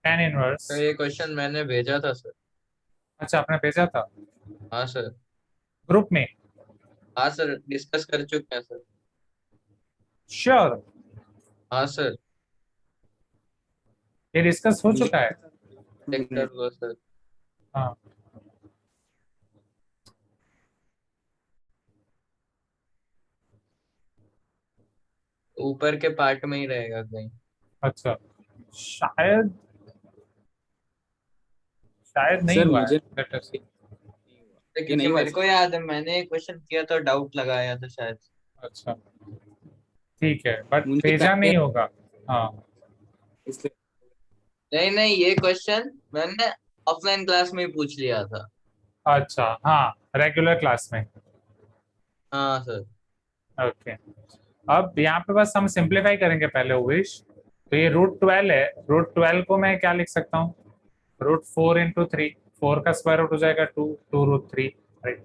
tan inverse. तो ये क्वेश्चन मैंने भेजा था सर। अच्छा आपने भेजा था हाँ सर। ग्रुप में? हाँ सर, डिस्कस कर चुके हैं सर। श्योर? हाँ सर, ये डिस्कस हो चुका है? चेक कर लो सर। हाँ ऊपर के पार्ट में ही रहेगा कहीं। अच्छा, शायद शायद नहीं सर हुआ है। मुझे Let us see. क्योंकि नहीं हुआ मेरे को याद है मैंने एक क्वेश्चन किया था, डाउट लगाया था शायद। अच्छा ठीक है, बट मुझे भेजा पहले- नहीं होगा। हाँ इसलिए नहीं नहीं, ये क्वेश्चन मैंने ऑफलाइन क्लास में ही पूछ लिया था। अच्छा, हाँ रेगुलर क्लास में। हाँ सर। ओके, अब यहाँ पे बस हम सिंप्लीफाई करेंगे पहले उवेश। तो ये √12 है, √12 को मैं क्या लिख सकता हूँ? √4 × 3, 4 का स्क्वायर रूट हो जाएगा 2, 2√3, राइट?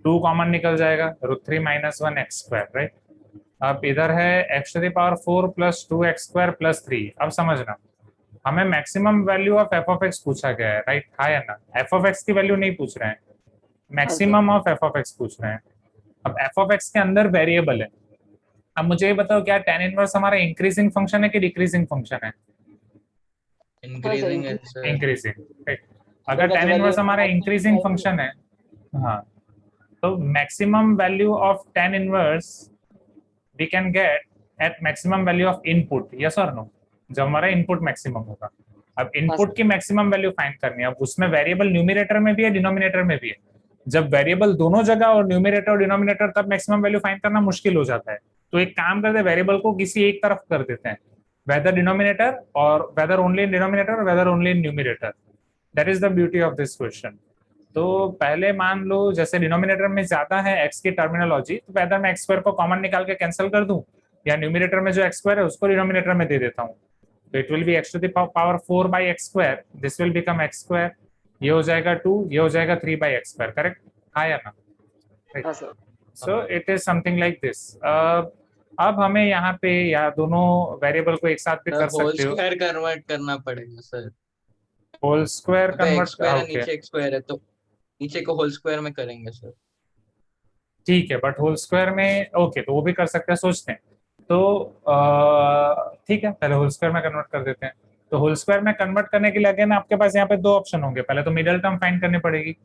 2 कॉमन निकल जाएगा, √3 - 1 x स्क्वायर, राइट? अब इधर है x⁴ + 2x² + 3। अब समझना, हमें maximum value of F of x पूछा गया है, राइट? हाँ या ना? एफ ऑफ एक्स की वैल्यू नहीं पूछ रहे हैं, maximum of F of x पूछ रहे हैं। अब एफ ऑफ एक्स के अंदर वेरिएबल है। अब मुझे ये बताओ, क्या tan इनवर्स हमारा इंक्रीजिंग फंक्शन है कि डिक्रीजिंग फंक्शन है? इंक्रीजिंग है सर। Increasing, right? अगर तो tan value इनवर्स of हमारा maximum इंक्रीजिंग value- फंक्शन है, हाँ, तो maximum value of tan inverse we can get at maximum value of input, yes और नो? जब हमारा इनपुट मैक्सिमम होगा। अब इनपुट की मैक्सिमम वैल्यू फाइंड करनी है। अब उसमें वेरिएबल न्यूमरेटर में भी है, डिनोमिनेटर में भी है। जब वेरिएबल दोनों जगह और न्यूमरेटर और डिनोमिनेटर, तब मैक्सिमम वैल्यू फाइंड करना मुश्किल हो जाता है। तो एक काम करते हैं, वेरिएबल को किसी एक तरफ कर देते हैं, वेदर डिनोमिनेटर और वेदर ओनली इन डिनोमिनेटर और whether only in numerator. That is the beauty of this question. तो पहले मान लो जैसे डिनोमिनेटर में ज्यादा है एक्स की टर्मिनोलॉजी, तो वेदर मैं x² को कॉमन निकाल के कैंसिल कर दूं, या न्यूमरेटर में जो x² है उसको डिनोमिनेटर में दे देता हूं, तो it will B x⁴ 4/x², this will become x², ये हो जाएगा 2, ये हो जाएगा 3/x², करेक्ट? हाँ या ना? हाँ sir. So it is something like this. अब हमें यहाँ पे या दोनों वेरिएबल को एक साथ भी कर होल सकते हो। स्क्वायर कन्वर्ट करना पड़ेगा सर, होल स्क्वायर तो एक्स स्क्वायर है, कन्वर्ट, ओके नीचे एक्स स्क्वायर है, तो नीचे को होल स्क्वायर में करेंगे सर। ठीक है, बट होल स्क्वायर में ओके तो वो भी कर सकते हैं, सोचते हैं। तो ठीक है, पहले होल स्क्वायर में कन्वर्ट कर देते हैं। तो होल स्क्वायर में कन्वर्ट करने के लिए अगेन आपके पास यहाँ पे दो ऑप्शन होंगे। पहले तो मिडिल टर्म फाइंड करनी पड़ेगी।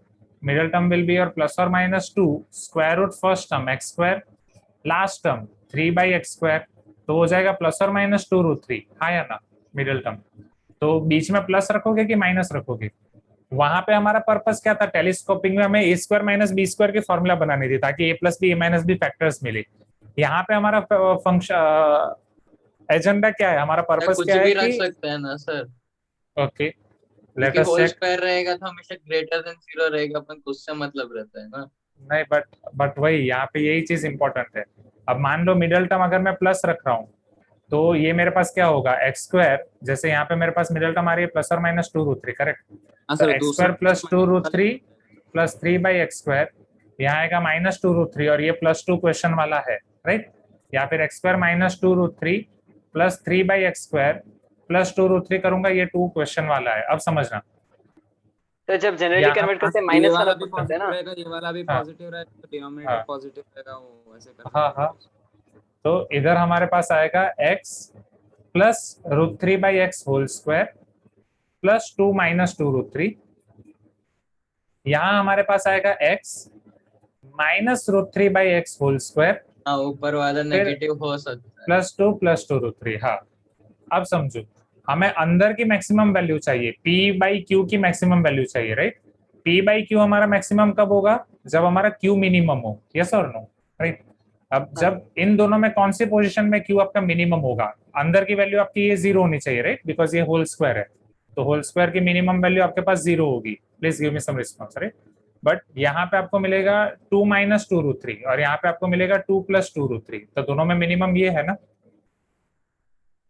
मिडिल टर्म विल बी और प्लस और minus two square root first term X square, last term 3/x², तो हो जाएगा प्लस और माइनस 2√3, हाँ या ना मिडिल टर्म। तो बीच में प्लस रखोगे कि माइनस रखोगे? वहां पे हमारा पर्पस क्या था, टेलीस्कोपिंग में हमें a² माइनस b² की फॉर्मूला बनानी थी ताकि a plus B a minus B factors मिले। यहाँ पे हमारा फंक्शन एजेंडा क्या है, हमारा या पर्पस कुछ क्या है भी रख कि सकते हैं ना सर, ओके लेट क्योंकि अस होल चेक। स्क्वायर रहेगा तो हमेशा ग्रेटर देन 0 रहेगा, अपन को उससे मतलब रहता है ना। नहीं बट वही यहाँ पे यही चीज इंपॉर्टेंट है। अब मान लो मिडिल टर्म अगर मैं प्लस रख रहा हूँ तो ये मेरे पास क्या होगा, x², जैसे यहाँ पे मेरे पास मिडिल टर्म आ रही है प्लस और माइनस 2√3, करेक्ट। हाँ तो sir, x² plus 2√3 plus 3/x², यहाँ आएगा माइनस 2√3 और ये +2 क्वेश्चन वाला है, राइट। या फिर x² minus 2√3 plus 3/x² plus 2√3 करूंगा, ये 2 क्वेश्चन वाला है। अब समझना, तो जब जनरली यहाँ कन्वर्ट करते हैं ये माइनस का वाला लग भी पड़ता है पॉजिटिव ना। रहेगा, ये वाला भी हाँ पॉजिटिव रहेगा, डिनोमिनेटर हाँ पॉजिटिव रहेगा, वो ऐसे कर हाँ सकते हाँ। हैं। तो इधर हमारे पास आएगा x plus √3/x whole square plus 2 minus 2√3। यहाँ हमारे पास आएगा x minus √3/x whole square हाँ, ऊपर वाला फिर नेगेटिव हो सकता है। +2 + 2√3। हाँ, अब समझो, हमें अंदर की मैक्सिमम वैल्यू चाहिए, p/q की मैक्सिमम वैल्यू चाहिए, राइट। p/q हमारा मैक्सिमम कब होगा, जब हमारा q मिनिमम हो, यस और नो, राइट। अब जब इन दोनों में कौन सी पोजीशन में q आपका मिनिमम होगा, अंदर की वैल्यू आपकी ये 0 होनी चाहिए, राइट, बिकॉज ये होल स्क्वायर है। तो होल स्क्वायर की मिनिमम वैल्यू आपके पास 0 होगी। Please give me some response, right. But यहाँ पे आपको मिलेगा 2 माइनस 2√3 और यहाँ पे आपको मिलेगा 2 + 2√3, तो दोनों में मिनिमम ये है ना,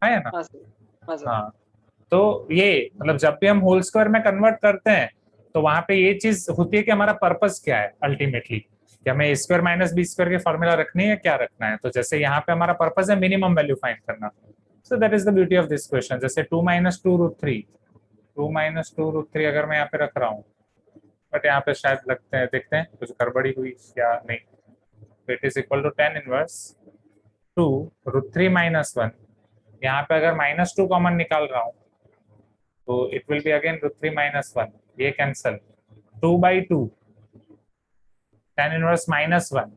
है ना। हाँ सर, हाँ सर। हाँ, तो ये मतलब जब भी हम होल स्क्वायर में कन्वर्ट करते हैं तो वहां पे ये चीज होती है कि हमारा पर्पस क्या है अल्टीमेटली, कि हमें a² माइनस b² की फॉर्मूला रखनी है, क्या रखना है। तो जैसे यहाँ पे हमारा पर्पस है मिनिमम वैल्यू फाइंड करना। So that is the beauty of this question. जैसे 2 माइनस 2√3 अगर मैं यहाँ पे रख रहा हूँ, बट यहाँ पे शायद लगते हैं, देखते हैं कुछ गड़बड़ी हुई या नहीं। It is equal to tan inverse 2√3 - 1। यहाँ पे अगर -2 कॉमन निकाल रहा हूँ तो इट विल बी अगेन √3 - 1, ये cancel, 2/2 tan inverse -1,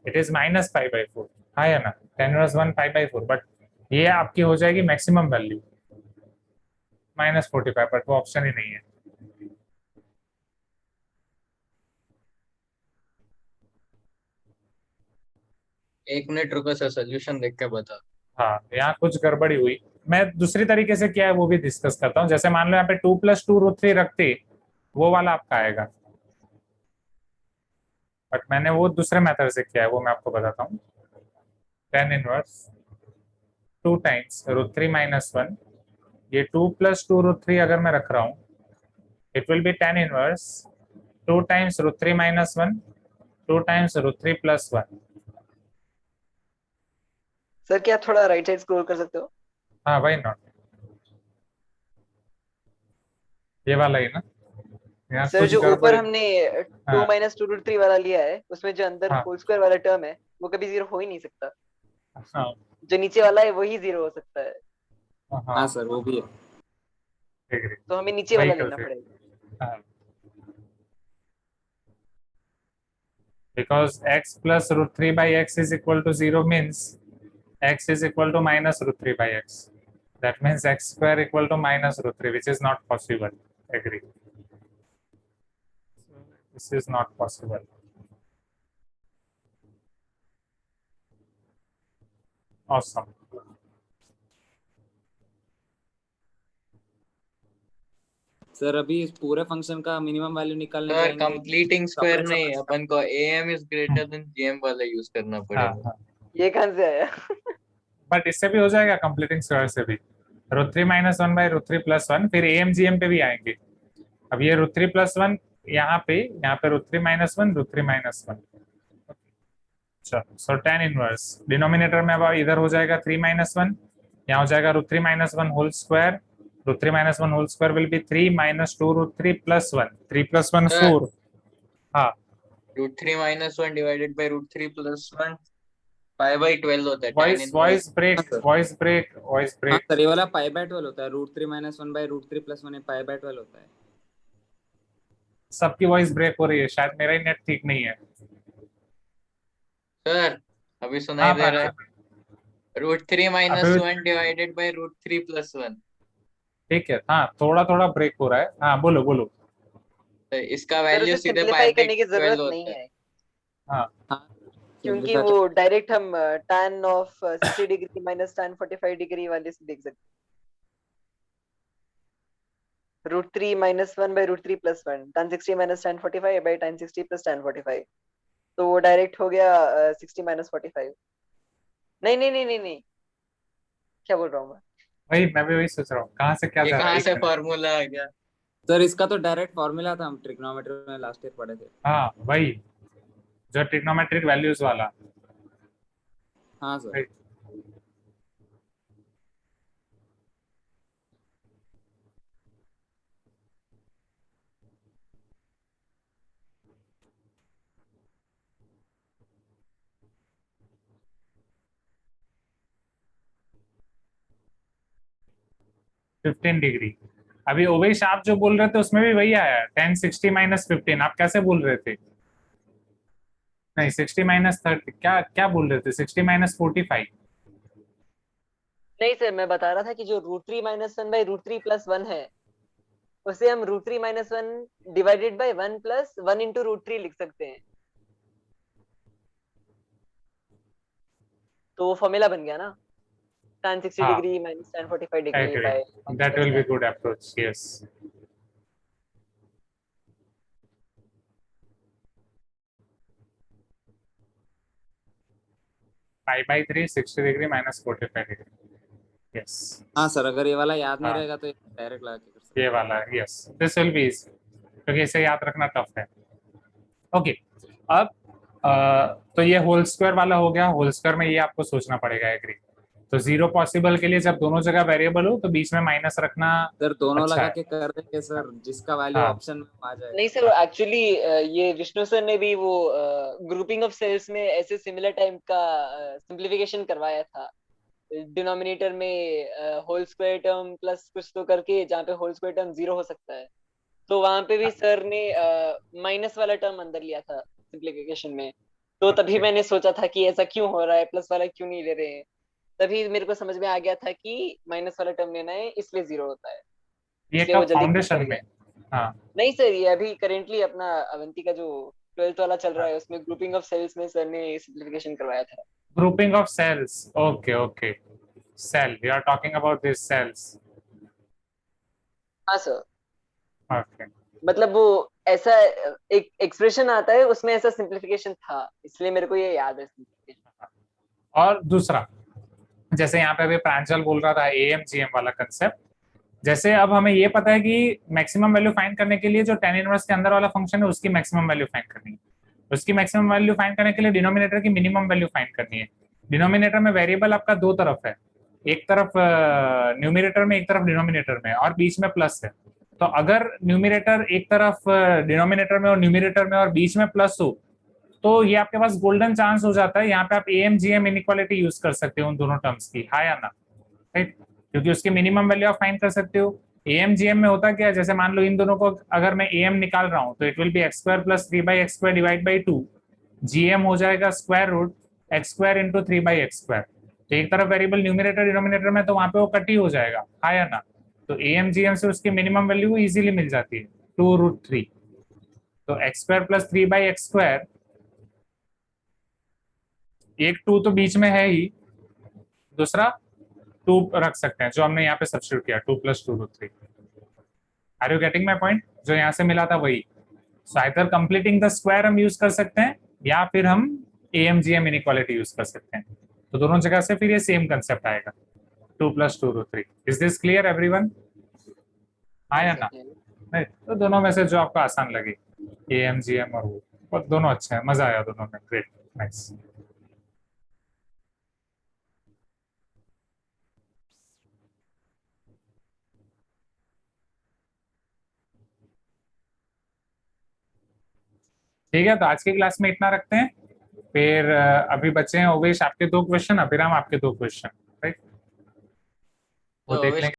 it is -5/4, हाँ या ना, tan इनवर्स 1 5/4। बट ये आपकी हो जाएगी मैक्सिमम वैल्यू -45, बट वो ऑप्शन ही नहीं है। एक मिनट रुको सर, सोल्यूशन देख के बता। हाँ, यहाँ कुछ गड़बड़ी हुई। मैं दूसरी तरीके से क्या है वो भी डिस्कस करता हूँ। जैसे मान लो यहाँ पे 2 + 2√3 रखते, वो वाला आपका आएगा, बट मैंने वो दूसरे मेथड से किया है, वो मैं आपको बताता हूँ। tan इनवर्स 2 टाइम्स √3 - 1, ये 2 + 2√3 अगर मैं रख रहा हूँ, it will be tan inverse 2 times √3 - 1 2 times √3 + 1। Sir क्या थोड़ा राइट साइड स्क्रॉल कर सकते हो? हाँ भाई, नॉट ये वाला ही ना, यहाँ सर कुछ जो ऊपर गड़बड़ी। हमने 2 हाँ माइनस 2√3 वाला लिया है, उसमें जो अंदर हाँ होल स्क्वायर वाला टर्म है वो कभी जीरो हो ही नहीं सकता। हाँ जो नीचे वाला है वही जीरो हो सकता है। हाँ हाँ सर, वो भी है। एग्री, तो हमें नीचे वही वाला कर लेना सकते। पड़ेगा। हाँ, because x plus √3/x is equal to 0 means x is equal to minus √3/x. That means x² equal to minus √3, which is not possible. Agree. This is not possible. Awesome. Sir अभी इस पूरे function का minimum value निकालने sir जाएंगे, completing square separate नहीं, separate अपन को am is greater than gm वाला use करना हाँ पड़ेगा। हाँ, ये कहाँ से आया? बट इससे भी हो जाएगा कंप्लीटिंग स्क्वायर से भी। √3 - 1/√3 + 1, फिर am/gm पे भी आएंगे। अब ये √3 + 1 यहाँ पे √3 - 1 √3 - 1। चलो, सो tan इनवर्स डिनोमिनेटर में अब इधर हो जाएगा 3 - 1, यहाँ हो जाएगा √3 - 1 whole square Root 3 minus 1 whole square will be 3 minus 2 root 3 plus 1. 3 plus 1 Sir. 4. हाँ √3 minus 1 divided by √3 plus 1 pi/12 होता है tan voice inverse. Break sir. Voice break हाँ सर, ये वाला pi/12 होता है, √3 minus 1 by √3 plus 1 pi/12 होता है। सबकी वॉइस ब्रेक हो रही है, शायद मेरा ही नेट ठीक नहीं है। सर अभी सुनाई हाँ दे रहा है। प्रांजल, √3 minus अभी 1 divided by √3 plus 1. ठीक है। हाँ थोड़ा थोड़ा ब्रेक हो रहा है। हाँ बोलो बोलो। तो इसका सर वैल्यू उसे सीधे सिंप्लीफाई करने की 12 जरूरत होता नहीं है। है, हाँ क्योंकि वो डायरेक्ट हम tan of 60 degree minus tan 45 degree वाले से देख सकते हैं। √3 minus 1 by √3 plus 1 tan 60 minus tan 45 by tan 60 plus tan 45, तो वो डायरेक्ट हो गया 60 minus 45। नहीं नहीं नहीं नहीं नहीं, क्या बोल रहा हूँ मैं? वही मैं भी वही सोच रहा हूँ, कहाँ से क्या ये जा रहा है। कहाँ एक से मिनट। फॉर्मूला आ गया? सर इसका तो डायरेक्ट फॉर्मूला था, हम ट्रिग्नोमेट्री में लास्ट ईयर पढ़े थे। हाँ वही जो ट्रिग्नोमेट्रिक वैल्यूज वाला। हाँ सर। Right. Fifteen degree. अभी ओवेश आप जो बोल रहे थे उसमें भी वही आया, 1060 माइनस 15। आप कैसे बोल रहे थे? नहीं 60 माइनस 30, क्या क्या बोल रहे थे? 60 माइनस 45। नहीं सर, मैं बता रहा था कि जो √3 minus 1 by √3 plus 1 है, उसे हम √3 minus 1 divided by 1 plus 1 into √3 लिख सकते हैं, तो वो फॉर्मूला बन गया ना, tan 60 हाँ degree minus tan 45 degree agree. by That will be good approach. Yes. pi/3 60 degree minus 45 degree. Yes हाँ सर, अगर ये वाला याद नहीं हाँ। रहेगा तो डायरेक्ट लगा के कर सकते ये वाला yes, this will be easy, क्योंकि इसे याद रखना टफ है। ओके अब तो ये होल स्क्वायर वाला हो गया। होल स्क्वायर में ये आपको सोचना पड़ेगा। एग्री। तो जीरो पॉसिबल के लिए जब दोनों जगह वेरिएबल हो तो बीच में माइनस रखना सर, दोनों अच्छा लगा है। के कर देंगे सर, जिसका वैल्यू हाँ। ऑप्शन में आ जाएगा। नहीं सर, एक्चुअली ये विष्णु सर ने भी वो ग्रुपिंग ऑफ सेल्स में ऐसे सिमिलर टाइप का सिंप्लीफिकेशन करवाया था, डिनोमिनेटर में होल स्क्वायर टर्म प्लस कुछ तो करके, जहाँ पे होल स्क्वायर टर्म 0 हो सकता है, तो वहां पे भी सर ने माइनस वाला टर्म अंदर लिया था सिंप्लीफिकेशन में। तो तभी मैंने सोचा था कि ऐसा क्यों हो रहा है, प्लस वाला क्यों नहीं ले रहे हैं, तभी मेरे को समझ में आ गया था कि माइनस वाला टर्म लेना है, इसलिए 0 होता है, ये इसलिए वो कब जल्दी फाउंडेशन कर में? गया। हाँ नहीं सर, ये अभी करेंटली अपना अवंती का जो 12th वाला चल रहा है, उसमें ग्रुपिंग ऑफ सेल्स में सर ने सिंप्लीफिकेशन करवाया था। Grouping of cells. Okay okay, cell, you are talking about this cells. हाँ सर, ओके मतलब वो ऐसा एक एक्सप्रेशन आता है, उसमें ऐसा सिंप्लीफिकेशन था, इसलिए मेरे को ये याद है simplification। और दूसरा, जैसे यहाँ पे अभी प्रांजल बोल रहा था AMGM वाला कंसेप्ट, जैसे अब हमें ये पता है कि मैक्सिमम वैल्यू फाइंड करने के लिए जो tan इनवर्स के अंदर वाला फंक्शन है उसकी मैक्सिमम वैल्यू फाइंड करनी है। उसकी मैक्सिमम वैल्यू फाइंड करने के लिए डिनोमिनेटर की मिनिमम वैल्यू फाइंड करनी है। डिनोमिनेटर में वेरिएबल आपका दो तरफ है, एक तरफ न्यूमिनेटर में, एक तरफ डिनोमिनेटर में, और बीच में प्लस है। तो अगर न्यूमिनेटर एक तरफ डिनोमिनेटर में और न्यूमिनेटर में और बीच में प्लस हो तो ये आपके पास गोल्डन चांस हो जाता है। यहाँ पे आप AMGM इनइक्वालिटी यूज कर सकते हो उन दोनों टर्म्स की, हाँ या ना, राइट, क्योंकि उसकी मिनिमम वैल्यू आप फाइंड कर सकते हो। AMGM में होता क्या है, जैसे मान लो इन दोनों को अगर मैं AM निकाल रहा हूँ तो it will B x² plus 3/x² divide by 2। GM हो जाएगा square root x² into 3/x²। तो एक तरफ वेरिएबल न्यूमिनेटर डिनोमिनेटर में, तो वहां पे वो कट ही हो जाएगा, हाँ या ना। तो AMGM से उसकी मिनिमम वैल्यू इजीली मिल जाती है, 2√3। तो x² प्लस 3/x², एक 2 तो बीच में है ही, दूसरा 2 रख सकते हैं जो हमने यहाँ पे सब्स्टिट्यूट किया, 2 plus 2√3। Are you getting my point? जो यहाँ से मिला था वही। So either completing the square हम यूज कर सकते हैं, या फिर हम AMGM इनइक्वालिटी यूज कर सकते हैं। तो दोनों जगह से फिर ये सेम कंसेप्ट आएगा, 2 plus 2√3। Is this clear everyone? हाँ या ना? नहीं तो दोनों में से जो आपको आसान लगे, AMGM और वो दोनों अच्छे हैं, मजा आया दोनों में। Great, nice. ठीक है, तो आज की क्लास में इतना रखते हैं। फिर अभी बचे हैं ओवेश आपके 2 क्वेश्चन, अभिराम आपके 2 क्वेश्चन, राइट? वो तो देखने